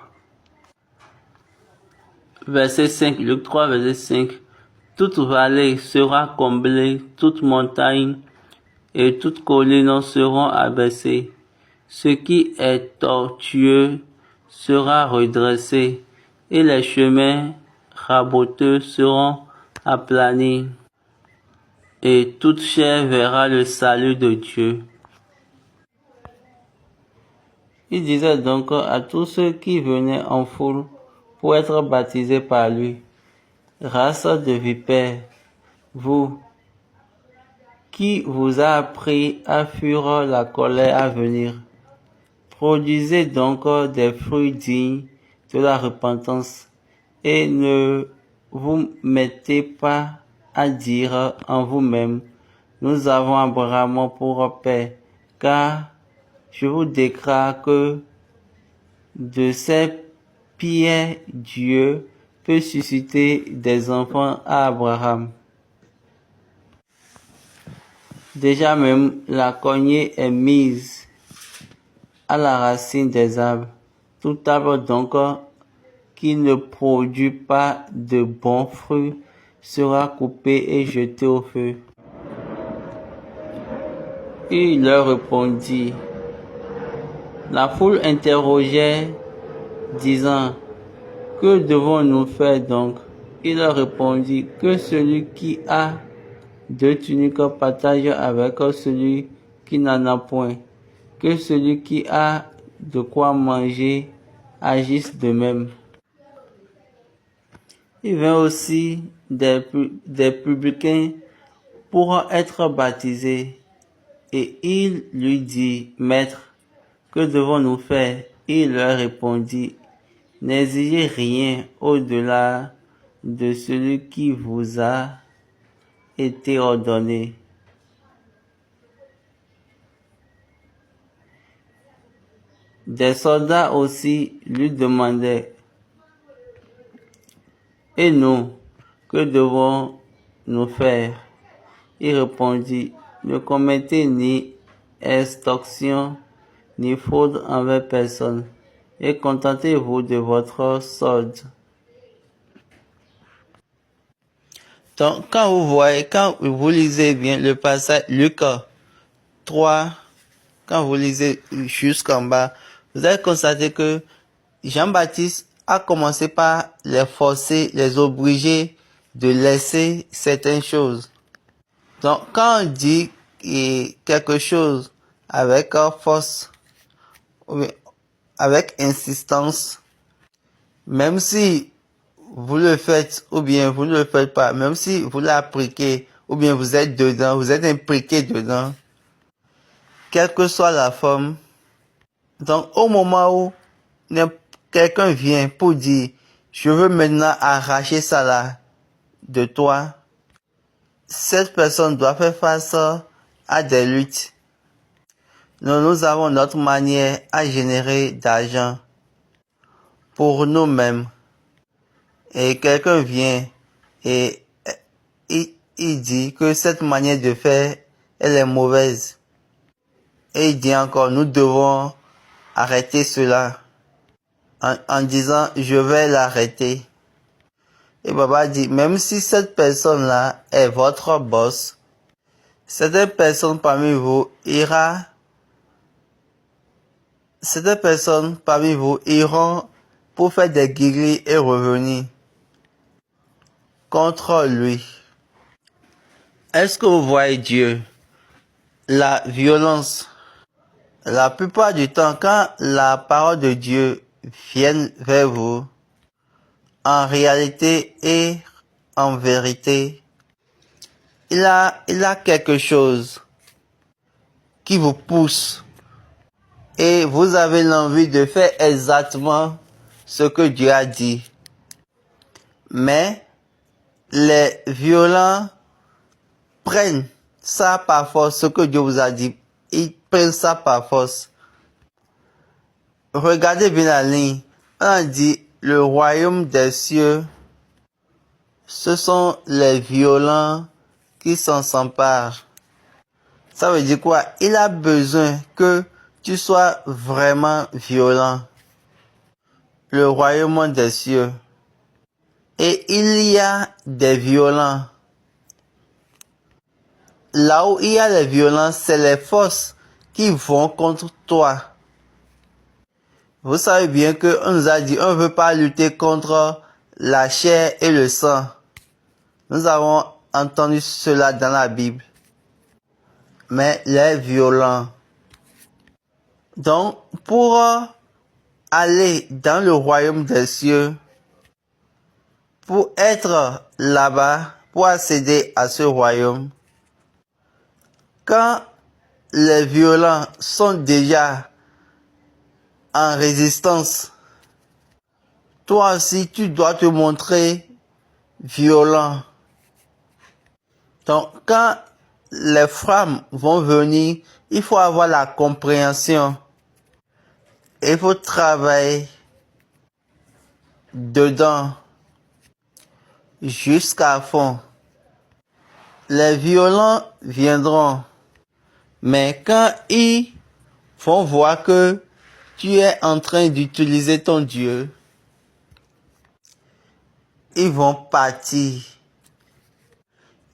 verset 5, Luc 3, verset 5. Toute vallée sera comblée, toute montagne et toute colline seront abaissées. Ce qui est tortueux sera redressé, et les chemins raboteux seront aplanis, et toute chair verra le salut de Dieu. Il disait donc à tous ceux qui venaient en foule pour être baptisés par lui, race de vipères, vous, qui vous a appris à fuir la colère à venir, produisez donc des fruits dignes de la repentance, et ne vous mettez pas à dire en vous-même, nous avons Abraham pour père, car je vous déclare que de ces pierres, Dieu peut susciter des enfants à Abraham. Déjà même, la cognée est mise à la racine des arbres. Tout arbre donc qui ne produit pas de bons fruits sera coupé et jeté au feu. Il leur répondit. La foule interrogeait, disant, que devons-nous faire donc? Il leur répondit, que celui qui a 2 tuniques partage avec celui qui n'en a point, que celui qui a de quoi manger agisse de même. Il vint aussi des publicains pour être baptisés, et il lui dit, Maître, que devons-nous faire? Il leur répondit, n'exigez rien au-delà de celui qui vous a été ordonné. Des soldats aussi lui demandaient, et nous, que devons-nous faire? Il répondit, ne commettez ni extorsion, ni fraude envers personne, et contentez-vous de votre solde. Donc, quand vous lisez bien le passage Luc 3, quand vous lisez jusqu'en bas, vous allez constater que Jean-Baptiste a commencé par les forcer, les obliger de laisser certaines choses. Donc, quand on dit quelque chose avec force, avec insistance, même si vous le faites ou bien vous ne le faites pas, même si vous l'appliquez ou bien vous êtes dedans, vous êtes impliqué dedans, quelle que soit la forme. Donc, au moment où quelqu'un vient pour dire, je veux maintenant arracher ça là de toi, cette personne doit faire face à des luttes. Nous avons notre manière à générer d'argent pour nous-mêmes. Et quelqu'un vient et il dit que cette manière de faire, elle est mauvaise. Et il dit encore, nous devons arrêter cela. En disant, je vais l'arrêter. Et Baba dit, même si cette personne-là est votre boss, certaines personnes parmi vous iront pour faire des guéris et revenir contre lui. Est-ce que vous voyez Dieu? la violence. La plupart du temps, quand la parole de Dieu vient vers vous, en réalité et en vérité, il a quelque chose qui vous pousse et vous avez l'envie de faire exactement ce que Dieu a dit. Mais les violents prennent ça par force, ce que Dieu vous a dit. Ils prennent ça par force. Regardez bien la ligne. On a dit, le royaume des cieux, ce sont les violents qui s'en s'emparent. Ça veut dire quoi? Il a besoin que tu sois vraiment violent. Le royaume des cieux. Et il y a des violents. Là où il y a les violents, c'est les forces qui vont contre toi. Vous savez bien qu'on nous a dit, on ne veut pas lutter contre la chair et le sang. Nous avons entendu cela dans la Bible. Mais les violents. Donc, pour aller dans le royaume des cieux, pour être là-bas, pour accéder à ce royaume, quand les violents sont déjà en résistance, toi aussi tu dois te montrer violent. Donc quand les femmes vont venir, il faut avoir la compréhension. Il faut travailler dedans jusqu'à fond. Les violents viendront, mais quand ils vont voir que tu es en train d'utiliser ton Dieu, ils vont partir.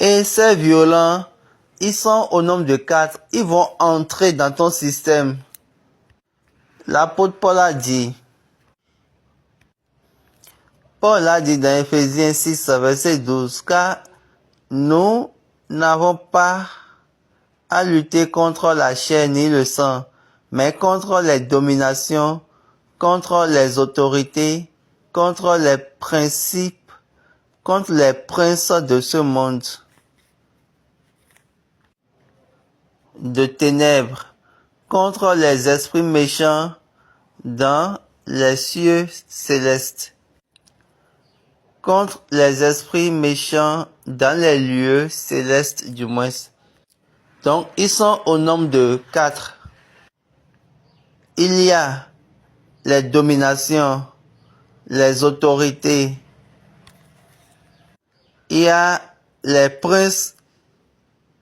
Et ces violents, ils sont au nombre de 4. Ils vont entrer dans ton système. L'apôtre Paul a dit dans Ephésiens 6, verset 12, car nous n'avons pas à lutter contre la chair ni le sang, mais contre les dominations, contre les autorités, contre les principes, contre les princes de ce monde de ténèbres, contre les esprits méchants dans les cieux célestes, contre les esprits méchants dans les lieux célestes du moins. Donc, ils sont au nombre de 4. Il y a les dominations, les autorités, il y a les princes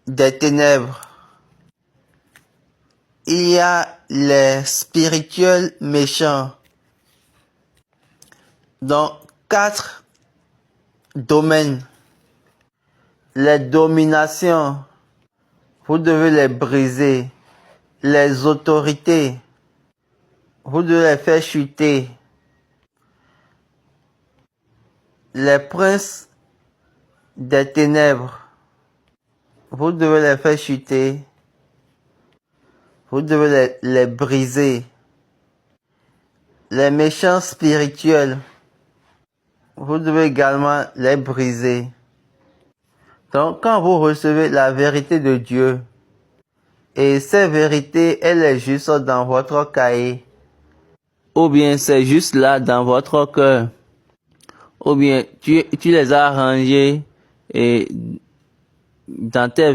des ténèbres, il y a les spirituels méchants. Donc, 4 domaines. Les dominations, vous devez les briser. Les autorités, vous devez les faire chuter. Les princes des ténèbres, vous devez les faire chuter. Vous devez les briser. Les méchants spirituels, vous devez également les briser. Donc, quand vous recevez la vérité de Dieu, et cette vérité, elle est juste dans votre cahier, ou bien c'est juste là dans votre cœur, ou bien tu les as arrangés et dans tes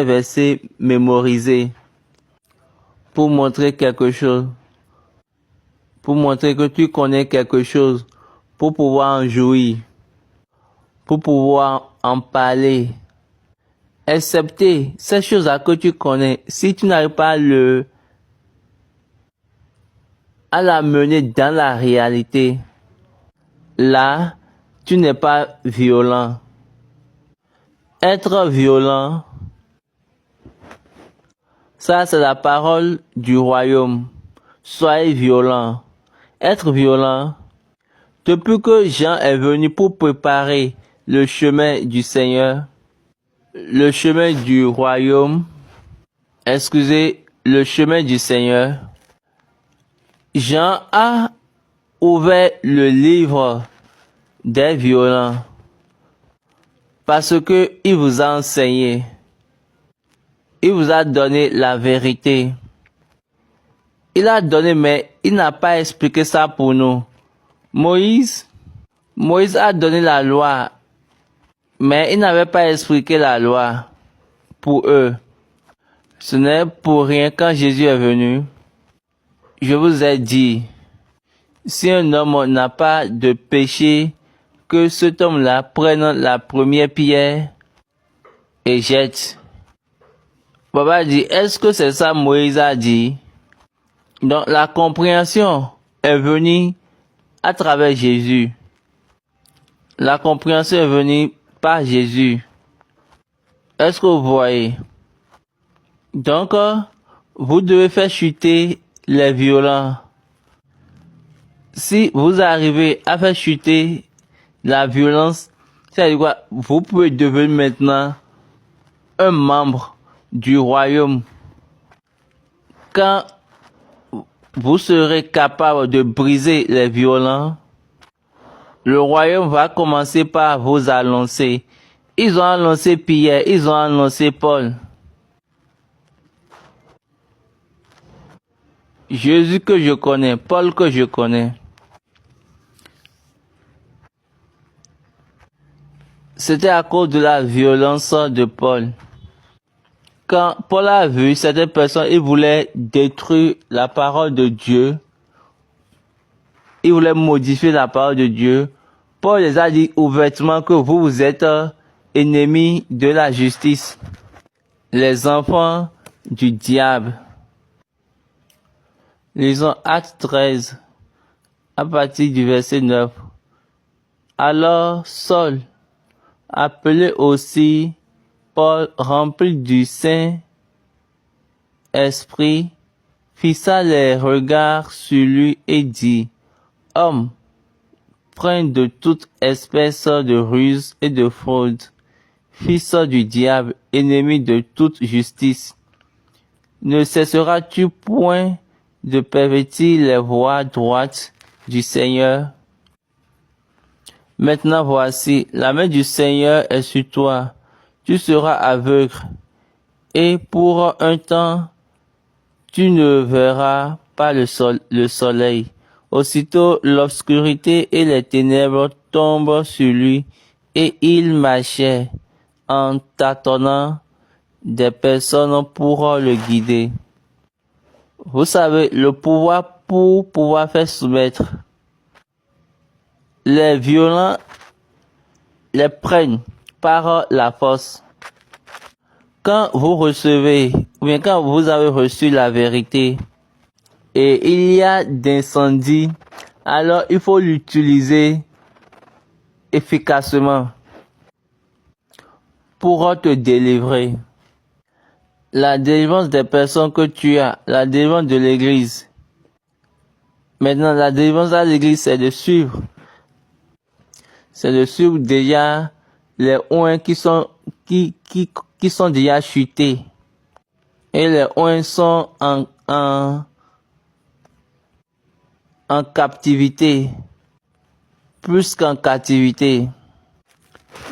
versets mémorisés pour montrer quelque chose, pour montrer que tu connais quelque chose, pour pouvoir en jouir, pour pouvoir en parler. Accepter ces choses-là que tu connais, si tu n'arrives pas à la mener dans la réalité, là, tu n'es pas violent. Être violent, ça c'est la parole du royaume. Soyez violent. Être violent, depuis que Jean est venu pour préparer le chemin du Seigneur, le chemin du royaume, le chemin du Seigneur, Jean a ouvert le livre des violents parce que il vous a enseigné, il vous a donné la vérité. Il a donné, mais il n'a pas expliqué ça pour nous. Moïse a donné la loi, mais il n'avait pas expliqué la loi pour eux. Ce n'est pour rien quand Jésus est venu. Je vous ai dit, si un homme n'a pas de péché, que cet homme-là prenne la première pierre et jette. Papa dit, est-ce que c'est ça Moïse a dit? Donc la compréhension est venue à travers Jésus. La compréhension est venue par Jésus. Est-ce que vous voyez? Donc, vous devez faire chuter les violents. Si vous arrivez à faire chuter la violence, c'est-à-dire quoi? Vous pouvez devenir maintenant un membre du royaume. Quand vous serez capable de briser les violents, le royaume va commencer par vous annoncer. Ils ont annoncé Pierre, ils ont annoncé Paul. Jésus que je connais, Paul que je connais. C'était à cause de la violence de Paul. Quand Paul a vu certaines personnes, il voulait détruire la parole de Dieu. Il voulait modifier la parole de Dieu. Paul les a dit ouvertement que vous êtes ennemis de la justice. Les enfants du diable. Lisons Actes 13, à partir du verset 9. Alors Saul, appelé aussi Paul, rempli du Saint-Esprit, fixa les regards sur lui et dit, « Homme, plein de toute espèce de ruse et de fraude, fils du diable, ennemi de toute justice, ne cesseras-tu point de pervertir les voies droites du Seigneur? Maintenant voici, la main du Seigneur est sur toi, tu seras aveugle, et pour un temps, tu ne verras pas le soleil. Aussitôt l'obscurité et les ténèbres tombent sur lui, et il marchait en tâtonnant des personnes pour le guider. » Vous savez, le pouvoir pour pouvoir faire soumettre. Les violents les prennent par la force. Quand vous recevez, ou bien quand vous avez reçu la vérité, et il y a d'incendie, alors il faut l'utiliser efficacement pour te délivrer. La délivrance des personnes que tu as, la délivrance de l'église. Maintenant, la délivrance à l'église, c'est de suivre. C'est de suivre déjà les oins qui sont déjà chutés. Et les oins sont en captivité. Plus qu'en captivité.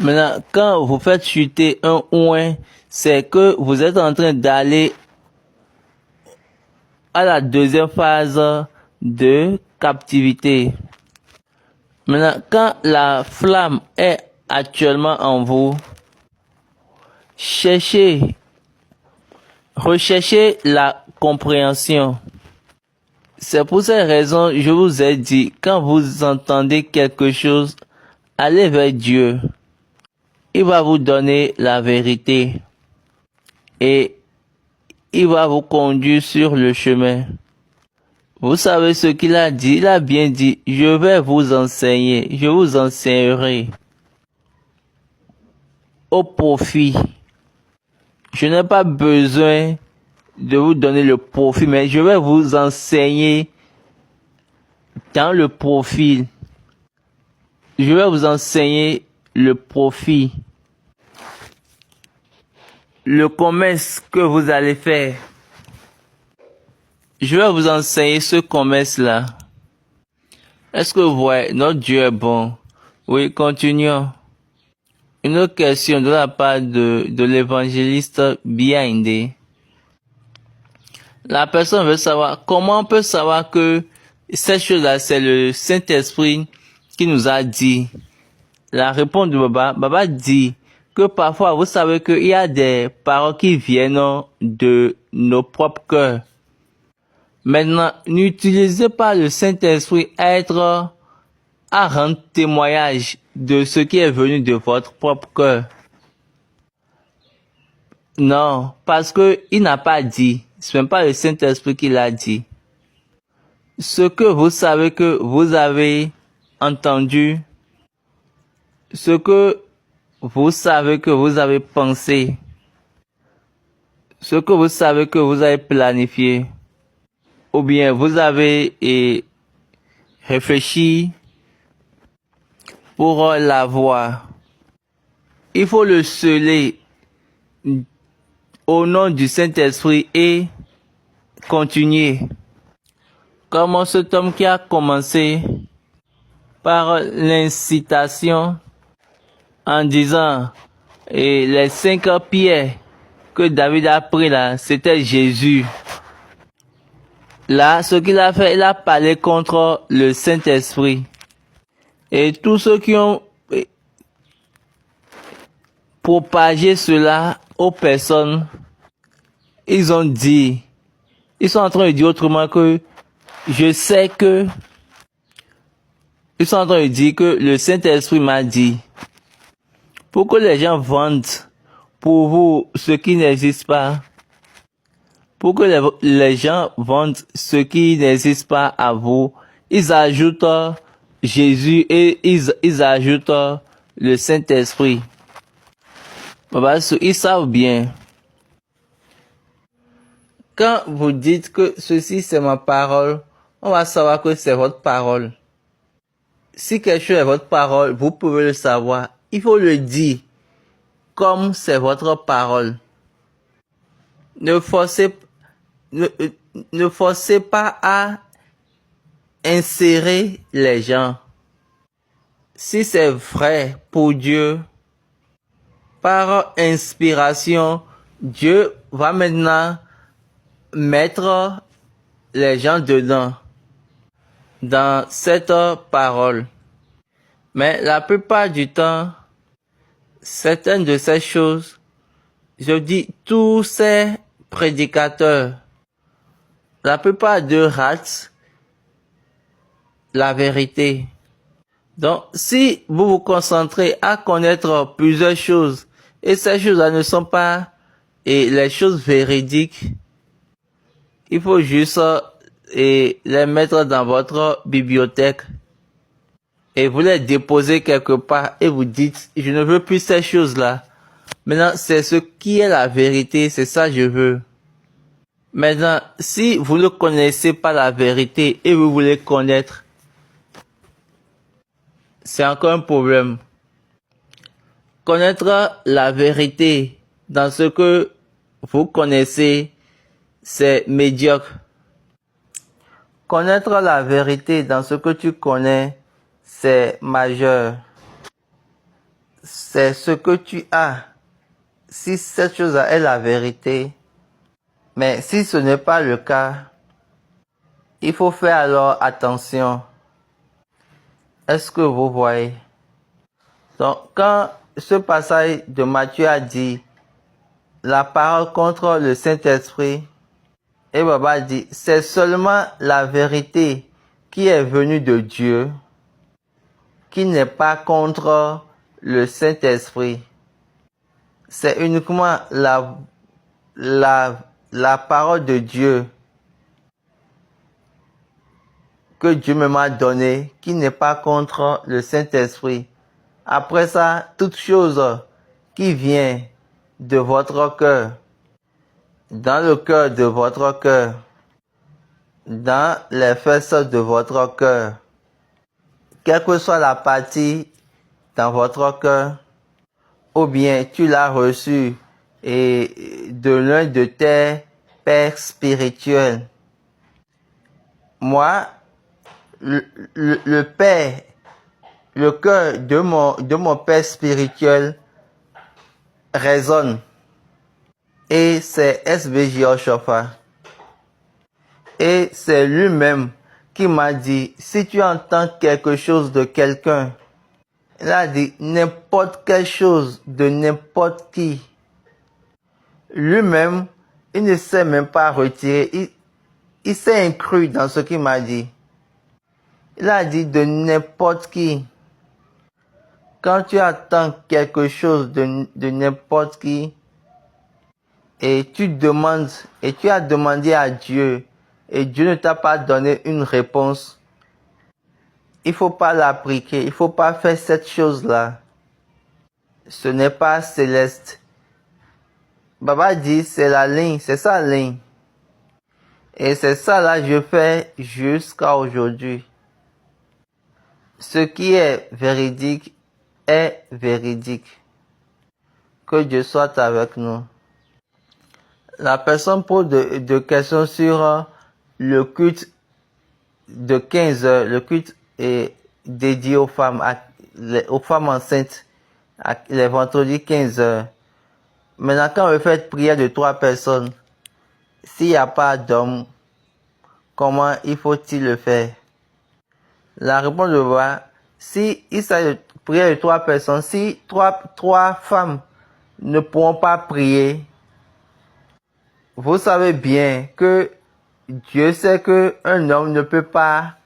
Maintenant, quand vous faites chuter un oin, c'est que vous êtes en train d'aller à la deuxième phase de captivité. Maintenant, quand la flamme est actuellement en vous, recherchez la compréhension. C'est pour cette raison que je vous ai dit, quand vous entendez quelque chose, allez vers Dieu. Il va vous donner la vérité et il va vous conduire sur le chemin. Vous savez ce qu'il a dit? Il a bien dit, je vais vous enseigner, je vous enseignerai au profit. Je n'ai pas besoin de vous donner le profit, mais je vais vous enseigner dans le profit. Je vais vous enseigner le profit. le commerce que vous allez faire. Je vais vous enseigner ce commerce-là. Est-ce que vous voyez, notre Dieu est bon? Oui, continuons. Une autre question de la part de l'évangéliste Biaindé. La personne veut savoir comment on peut savoir que cette chose-là, c'est le Saint-Esprit qui nous a dit. La réponse de Baba dit que parfois, vous savez qu'il y a des paroles qui viennent de nos propres cœurs. Maintenant, n'utilisez pas le Saint-Esprit à rendre témoignage de ce qui est venu de votre propre cœur. Non, parce que il n'a pas dit. Ce n'est pas le Saint-Esprit qui l'a dit. Ce que vous savez que vous avez entendu, ce que vous savez que vous avez pensé, ce que vous savez que vous avez planifié, ou bien vous avez réfléchi pour l'avoir. Il faut le sceller au nom du Saint-Esprit et continuer. Comme cet homme qui a commencé par l'incitation en disant et les 5 pierres que David a pris là, c'était Jésus. Là, ce qu'il a fait, il a parlé contre le Saint-Esprit. Et tous ceux qui ont propagé cela aux personnes, ils sont en train de dire autrement que ils sont en train de dire que le Saint-Esprit m'a dit. Pour que les gens vendent pour vous ce qui n'existe pas. Pour que les gens vendent ce qui n'existe pas à vous, ils ajoutent Jésus et ils ajoutent le Saint-Esprit. Ils savent bien. Quand vous dites que ceci c'est ma parole, on va savoir que c'est votre parole. Si quelque chose est votre parole, vous pouvez le savoir. Il faut le dire comme c'est votre parole. Ne forcez pas à insérer les gens. Si c'est vrai pour Dieu, par inspiration, Dieu va maintenant mettre les gens dedans, dans cette parole. Mais la plupart du temps, certaines de ces choses, je dis tous ces prédicateurs, la plupart d'eux ratent la vérité. Donc, si vous vous concentrez à connaître plusieurs choses, et ces choses-là ne sont pas les choses véridiques, il faut juste les mettre dans votre bibliothèque et vous les déposez quelque part et vous dites, je ne veux plus ces choses-là. Maintenant, c'est ce qui est la vérité, c'est ça que je veux. Maintenant, si vous ne connaissez pas la vérité et vous voulez connaître, c'est encore un problème. Connaître la vérité dans ce que vous connaissez, c'est médiocre. Connaître la vérité dans ce que tu connais, c'est majeur. C'est ce que tu as. Si cette chose-là est la vérité, mais si ce n'est pas le cas, il faut faire alors attention. Est-ce que vous voyez? Donc, quand ce passage de Matthieu a dit la parole contre le Saint-Esprit, et Baba dit, c'est seulement la vérité qui est venue de Dieu, qui n'est pas contre le Saint-Esprit. C'est uniquement la parole de Dieu que Dieu m'a donnée, qui n'est pas contre le Saint-Esprit. Après ça, toute chose qui vient de votre cœur, dans le cœur de votre cœur, dans les fesses de votre cœur, quelle que soit la partie dans votre cœur, ou bien tu l'as reçu et de l'un de tes pères spirituels. Moi, le père, le cœur de mon père spirituel résonne. Et c'est SBJ Oshofa. Et c'est lui-même qui m'a dit, si tu entends quelque chose de quelqu'un, il a dit n'importe quelle chose de n'importe qui. Lui-même, il ne s'est même pas retiré. Il s'est inclus dans ce qu'il m'a dit. Il a dit de n'importe qui. Quand tu attends quelque chose de n'importe qui, et tu demandes, et tu as demandé à Dieu, et Dieu ne t'a pas donné une réponse, il faut pas l'appliquer, il faut pas faire cette chose-là. Ce n'est pas céleste. Baba dit, c'est la ligne, c'est sa ligne. Et c'est ça là que je fais jusqu'à aujourd'hui. Ce qui est véridique est véridique. Que Dieu soit avec nous. La personne pose de questions sur le culte de 15 heures. Le culte est dédié aux femmes enceintes, les vendredis 15 heures. Maintenant, quand on fait prière de 3 personnes, s'il n'y a pas d'homme, comment il faut-il le faire? La réponse de voir, si il s'agit de prière de 3 personnes, si trois femmes ne pourront pas prier, vous savez bien que Dieu sait que un homme ne peut pas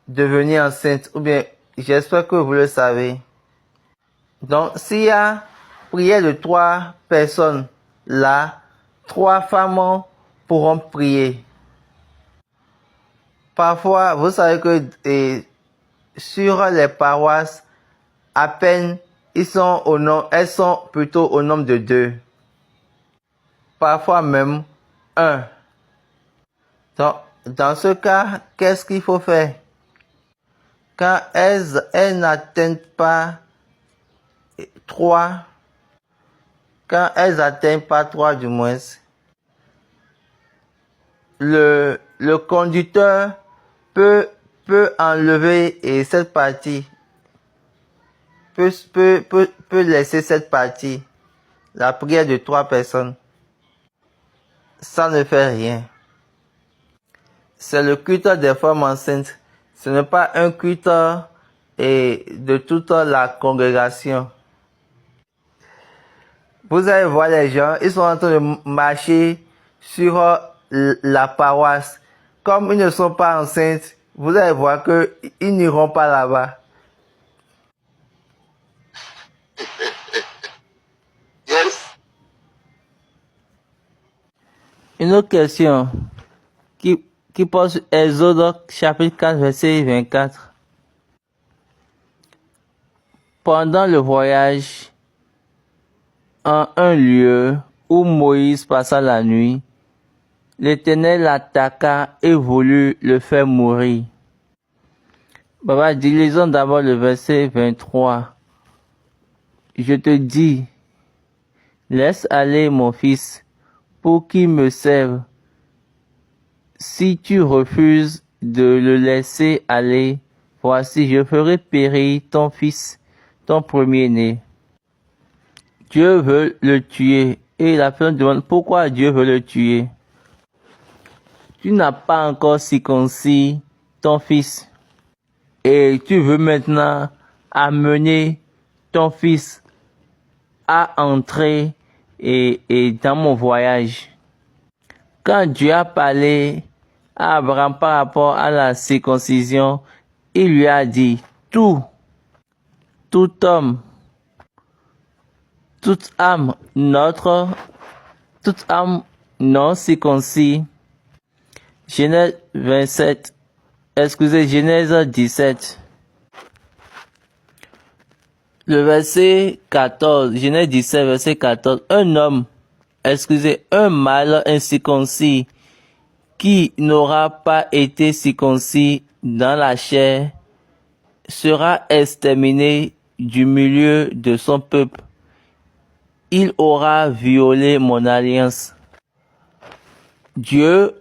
devenir enceinte, ou bien j'espère que vous le savez. Donc, s'il y a prière de 3 personnes là, 3 femmes pourront prier. Parfois, vous savez que sur les paroisses, à peine elles sont plutôt au nombre de 2. Parfois même 1. Donc, dans ce cas, qu'est-ce qu'il faut faire? Quand elles n'atteignent pas 3, quand elles n'atteignent pas 3 du moins, le conducteur peut enlever cette partie, peut laisser cette partie, la prière de 3 personnes. Ça ne fait rien. C'est le culte des femmes enceintes. Ce n'est pas un culte de toute la congrégation. Vous allez voir les gens, ils sont en train de marcher sur la paroisse. Comme ils ne sont pas enceintes, vous allez voir qu'ils n'iront pas là-bas. Yes. Une autre question qui porte sur Exode chapitre 4 verset 24. Pendant le voyage, en un lieu où Moïse passa la nuit, l'Éternel l'attaqua et voulut le faire mourir. Baba dit, lisons d'abord le verset 23. Je te dis, laisse aller mon fils pour qu'il me serve. Si tu refuses de le laisser aller, voici, je ferai périr ton fils, ton premier-né. Dieu veut le tuer. Et la personne demande pourquoi Dieu veut le tuer. Tu n'as pas encore circoncis ton fils. Et tu veux maintenant amener ton fils à entrer et dans mon voyage. Quand Dieu a parlé à Abraham par rapport à la circoncision, il lui a dit, tout homme, toute âme non circoncis. Genèse 17. Le verset 14, Genèse 17, verset 14. Un mâle incirconcis qui n'aura pas été circoncis dans la chair sera exterminé du milieu de son peuple. il aura violé mon alliance. Dieu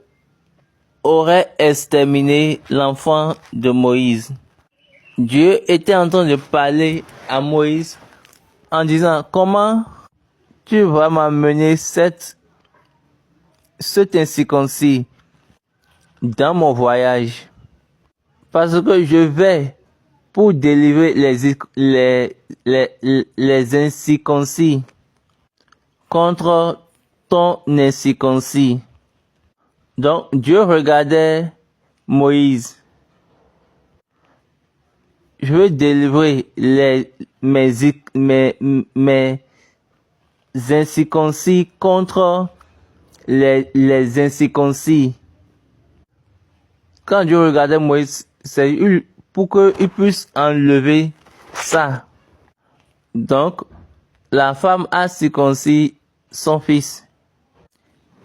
aurait exterminé l'enfant de Moïse. Dieu était en train de parler à Moïse en disant, comment tu vas m'amener cet incirconcis dans mon voyage? Parce que je vais pour délivrer les incirconcis contre ton incirconcis. Donc Dieu regardait Moïse. Je veux délivrer mes incirconcis contre les incirconcis. Quand Dieu regardait Moïse, c'est pour qu'il puisse enlever ça. Donc, la femme a circoncis son fils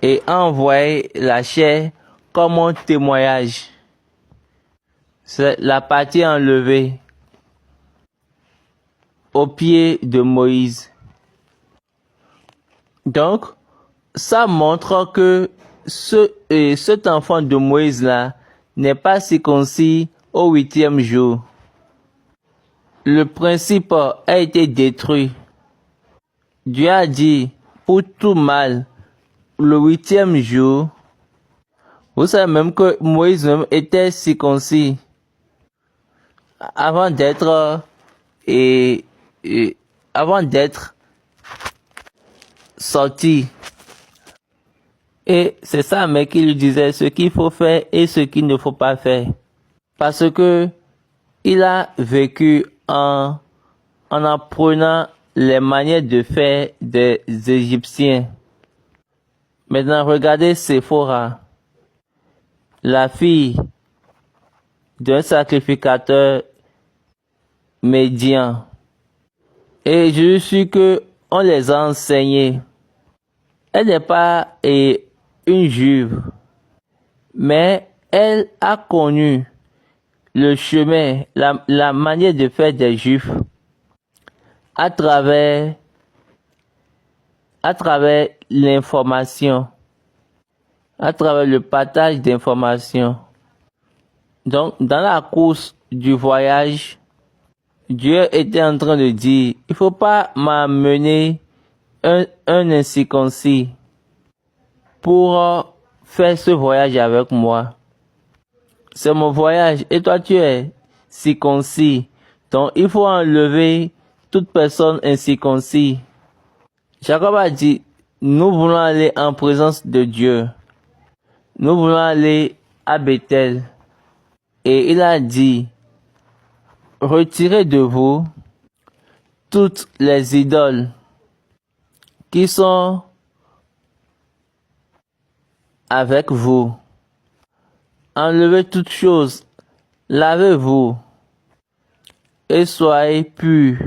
et a envoyé la chair comme un témoignage. C'est la partie enlevée au pied de Moïse. Donc, ça montre que cet enfant de Moïse-là n'est pas circoncis au 8e jour. Le principe a été détruit. Dieu a dit, pour tout mal, le 8e jour, vous savez même que Moïse même était circoncis avant d'être sorti. Et c'est ça, mais qui lui disait ce qu'il faut faire et ce qu'il ne faut pas faire. Parce que il a vécu en apprenant les manières de faire des Égyptiens. Maintenant, regardez Séphora, la fille d'un sacrificateur médian. Et je suis que on les a enseignés. Elle n'est pas une juive, mais elle a connu le chemin, la manière de faire des juifs à travers l'information, à travers le partage d'informations. Donc, dans la course du voyage, Dieu était en train de dire, il faut pas m'amener un incirconcis pour faire ce voyage avec moi. C'est mon voyage et toi tu es circoncis. Donc il faut enlever toute personne incirconcis. Jacob a dit, nous voulons aller en présence de Dieu. Nous voulons aller à Bethel. Et il a dit, retirez de vous toutes les idoles qui sont avec vous. Enlevez toutes choses, lavez-vous et soyez purs.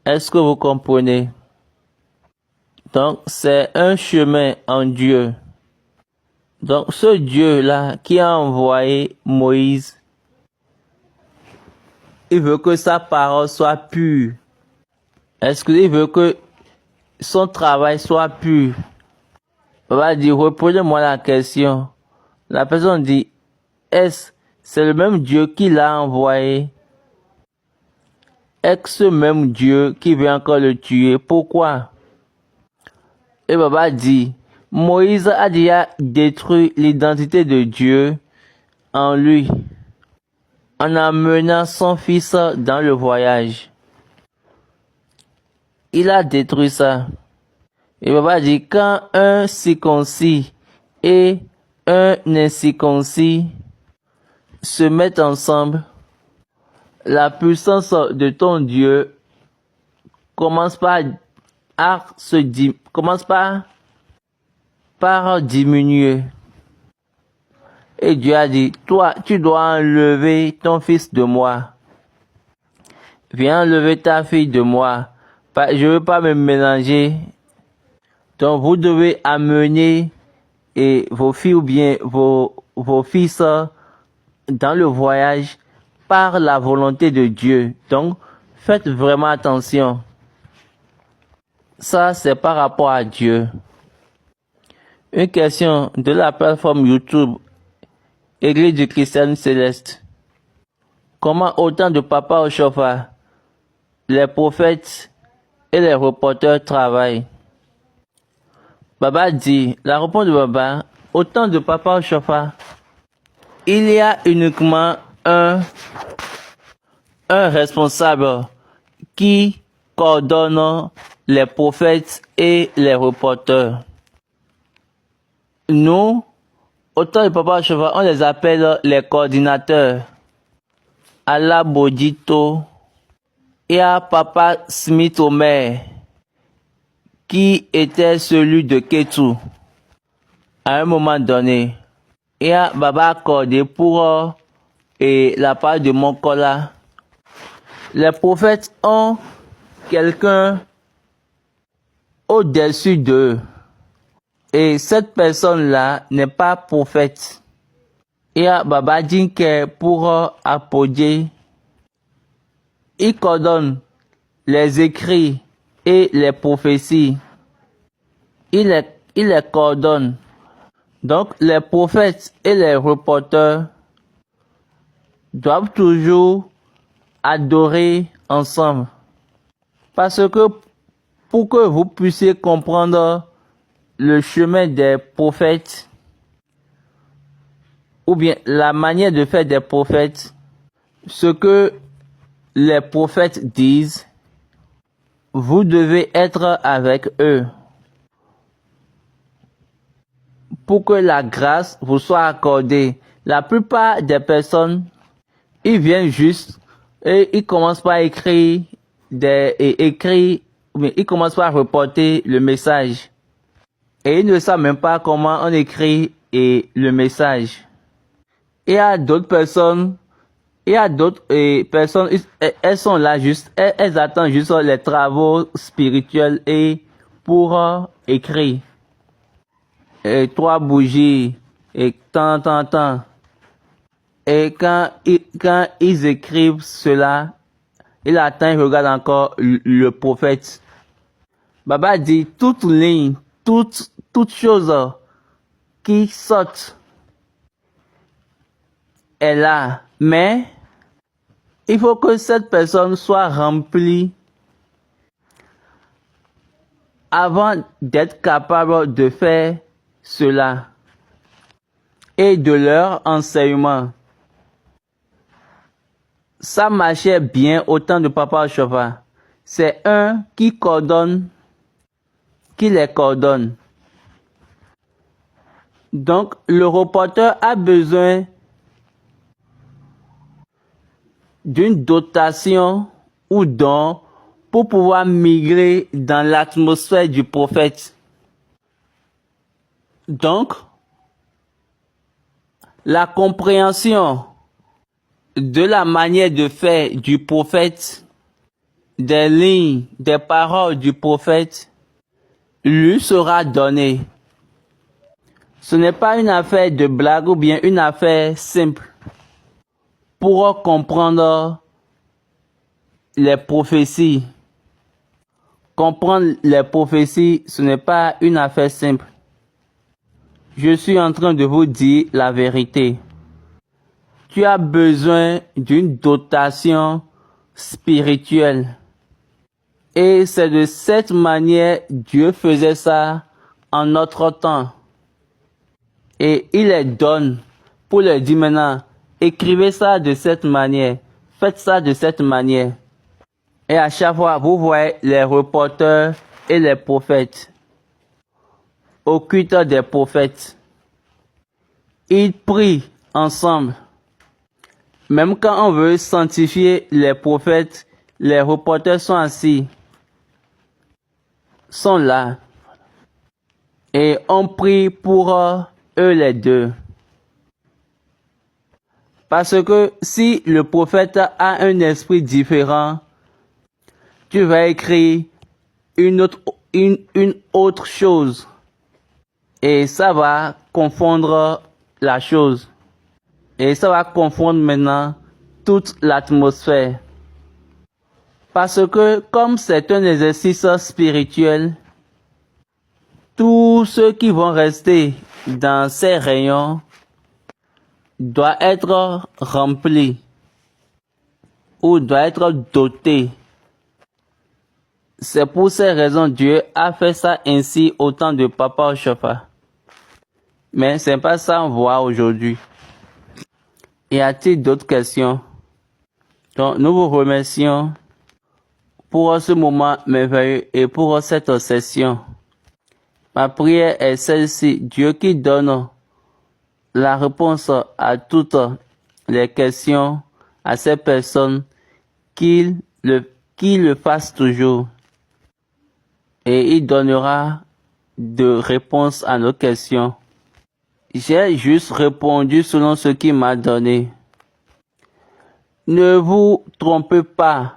Est-ce que vous comprenez? Donc, c'est un chemin en Dieu. Donc, ce Dieu-là qui a envoyé Moïse, il veut que sa parole soit pure. Est-ce qu'il veut que son travail soit pur? On va dire, reprenez-moi la question. La personne dit, c'est le même Dieu qui l'a envoyé? Est-ce ce même Dieu qui veut encore le tuer? Pourquoi? Et Baba dit, Moïse a déjà détruit l'identité de Dieu en lui, en amenant son fils dans le voyage. Il a détruit ça. Et Baba dit, quand un circoncis et un incirconcis se mettent ensemble, la puissance de ton Dieu commence par diminuer. Et Dieu a dit, toi, tu dois enlever ton fils de moi. Viens enlever ta fille de moi. Je ne veux pas me mélanger. Donc vous devez amener vos filles ou bien vos fils dans le voyage par la volonté de Dieu. Donc faites vraiment attention. Ça, c'est par rapport à Dieu. Une question de la plateforme YouTube Église du Christianisme Céleste. Comment autant de papas au chauffard, les prophètes et les reporters travaillent? Baba dit, la réponse de Baba, autant de papas au chauffard, il y a uniquement un responsable qui coordonne les prophètes et les reporters. Nous, autant de papas au chauffard, on les appelle les coordinateurs. Allah Bodito et à Papa Smith Omer, qui était celui de Ketu à un moment donné. Et à Baba accordé pour la part de Monkola. Les prophètes ont quelqu'un au-dessus d'eux. Et cette personne-là n'est pas prophète. Et à Baba dit que pour appuyer, il coordonne les écrits et les prophéties. Il les coordonne. Donc les prophètes et les reporters doivent toujours adorer ensemble. Parce que pour que vous puissiez comprendre le chemin des prophètes, ou bien la manière de faire des prophètes, ce que les prophètes disent, vous devez être avec eux pour que la grâce vous soit accordée. La plupart des personnes, ils viennent juste et ils commencent par écrire ils commencent par reporter le message. Et ils ne savent même pas comment on écrit le message. Il y a d'autres personnes, elles sont là juste, elles attendent juste les travaux spirituels et pour écrire. Et 3 bougies, et tant. Et quand ils écrivent cela, il attend, il regarde encore le prophète. Baba dit, toute ligne, toute chose qui saute est là. Mais, il faut que cette personne soit remplie avant d'être capable de faire cela. Et de leur enseignement. Ça marchait bien au temps de Papa Chauffard. C'est un qui les coordonne. Donc, le reporter a besoin d'une dotation ou don pour pouvoir migrer dans l'atmosphère du prophète. Donc, la compréhension de la manière de faire du prophète, des lignes, des paroles du prophète, lui sera donnée. Ce n'est pas une affaire de blague ou bien une affaire simple. Pour comprendre les prophéties, comprendre les prophéties, ce n'est pas une affaire simple. Je suis en train de vous dire la vérité. Tu as besoin d'une dotation spirituelle. Et c'est de cette manière Dieu faisait ça en notre temps. Et il les donne pour leur dire maintenant, écrivez ça de cette manière, faites ça de cette manière. Et à chaque fois, vous voyez les reporters et les prophètes, au culte des prophètes. Ils prient ensemble. Même quand on veut sanctifier les prophètes, les reporters sont assis, sont là. Et on prie pour eux les deux. Parce que si le prophète a un esprit différent, tu vas écrire une autre chose. Et ça va confondre la chose. Et ça va confondre maintenant toute l'atmosphère. Parce que comme c'est un exercice spirituel, tous ceux qui vont rester dans ces rayons doivent être remplis ou doivent être dotés. C'est pour ces raisons Dieu a fait ça ainsi au temps de Papa Oshofa. Mais c'est pas ça qu'on voit aujourd'hui. Y a-t-il d'autres questions? Donc, nous vous remercions pour ce moment merveilleux et pour cette session. Ma prière est celle-ci. Dieu qui donne la réponse à toutes les questions à ces personnes, qu'il le fasse toujours. Et il donnera de réponses à nos questions. J'ai juste répondu selon ce qu'il m'a donné. Ne vous trompez pas,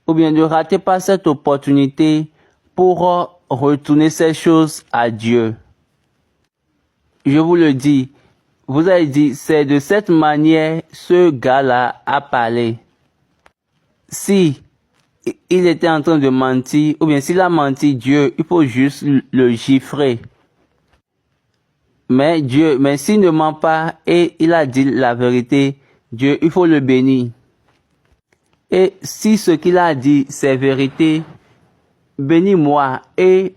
ou bien ne ratez pas cette opportunité pour retourner ces choses à Dieu. Je vous le dis, vous avez dit, c'est de cette manière ce gars-là a parlé. Si il était en train de mentir, ou bien s'il a menti Dieu, il faut juste le gifler. Mais s'il ne ment pas et il a dit la vérité, Dieu, il faut le bénir. Et si ce qu'il a dit, c'est vérité, bénis-moi et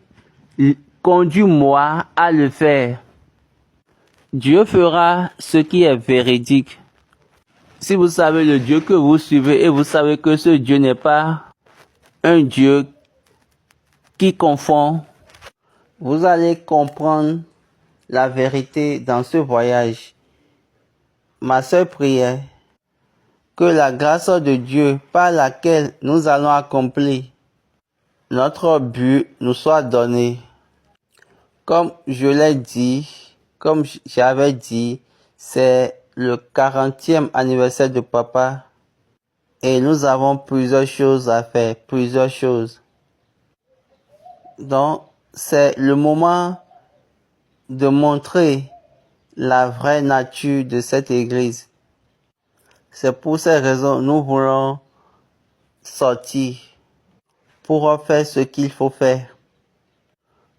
conduis-moi à le faire. Dieu fera ce qui est véridique. Si vous savez le Dieu que vous suivez et vous savez que ce Dieu n'est pas un Dieu qui confond, vous allez comprendre la vérité dans ce voyage. Ma seule prière, que la grâce de Dieu par laquelle nous allons accomplir notre but nous soit donnée. Comme je l'ai dit, comme j'avais dit, c'est le 40e anniversaire de papa et nous avons plusieurs choses à faire, plusieurs choses. Donc, c'est le moment de montrer la vraie nature de cette église. C'est pour ces raisons que nous voulons sortir pour faire ce qu'il faut faire,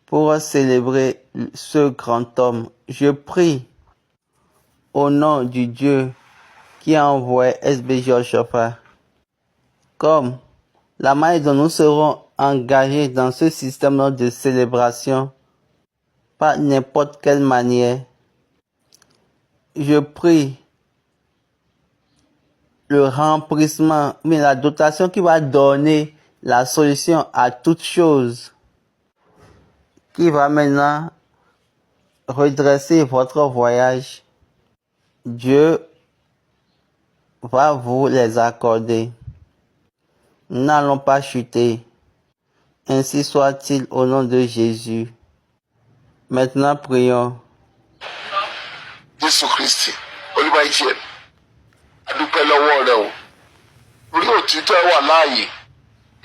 pour célébrer ce grand homme. Je prie au nom du Dieu qui a envoyé SBJ Oshofa, comme la manière dont nous serons engagés dans ce système de célébration, par n'importe quelle manière. Je prie le remplissement, mais la dotation qui va donner la solution à toute chose, qui va maintenant redresser votre voyage. Dieu va vous les accorder. Nous n'allons pas chuter. Ainsi soit-il au nom de Jésus. Maintenant, prions. Jésù Kristi, Olúwa ìjẹ́, adúpẹ́ lọ́wọ́ rẹ o. Orí òtítọ́ ẹ wà láàyè.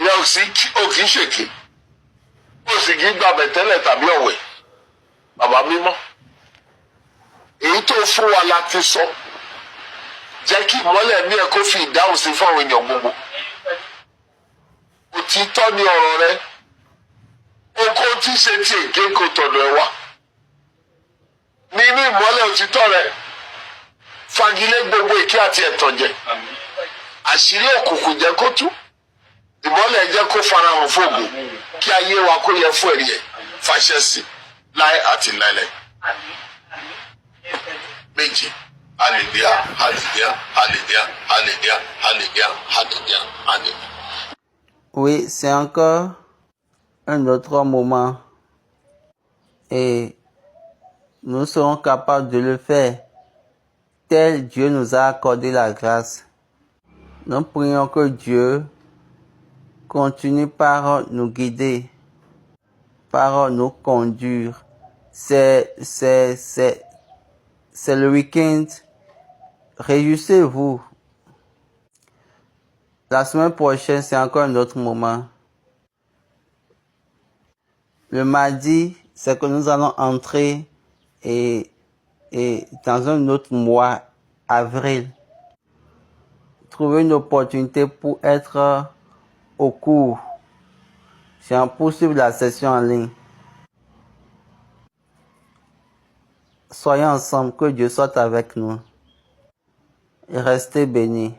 Ìyá ò kì í ṣèké. Ó sì kì í gbàbẹ̀ tẹ́lẹ̀ tàbí ọ̀wẹ̀. Bàbá mímọ́. Èyí tó fún wa la ti sọ. Jẹ́ kí ìmọ́lẹ̀ ní ẹ kó fi ìdáhùn sí fáwọn èèyàn gbogbo. Òtítọ́ ni ọ̀rọ̀ rẹ. Ohunkóhun tí ṣe ti èké kò tọ̀dọ̀ ẹ wá. Nínú ìmọ́lẹ̀ òtítọ́ rẹ, fagilé gbogbo èké àti ẹ̀tànjẹ. Àṣírí òkùnkùn jẹ́ kó tú. Ìmọ́lẹ̀ jẹ́ kó farahàn fògo. Kí ayé wa kó yẹ fún ẹ̀rí ẹ̀. Fàṣẹ sí láé àti láéláé. Méjì. Hallelujah, hallelujah, hallelujah, hallelujah, hallelujah, hallelujah, hallelujah. Oui, c'est encore un autre moment et nous serons capables de le faire tel Dieu nous a accordé la grâce. Nous prions que Dieu continue par nous guider, par nous conduire. C'est le week-end. Réjouissez-vous. La semaine prochaine, c'est encore un autre moment. Le mardi, c'est que nous allons entrer et dans un autre mois, avril, trouver une opportunité pour être au cours. Pour suivre la session en ligne. Soyons ensemble, que Dieu soit avec nous. Et restez bénis.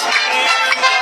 Thank you.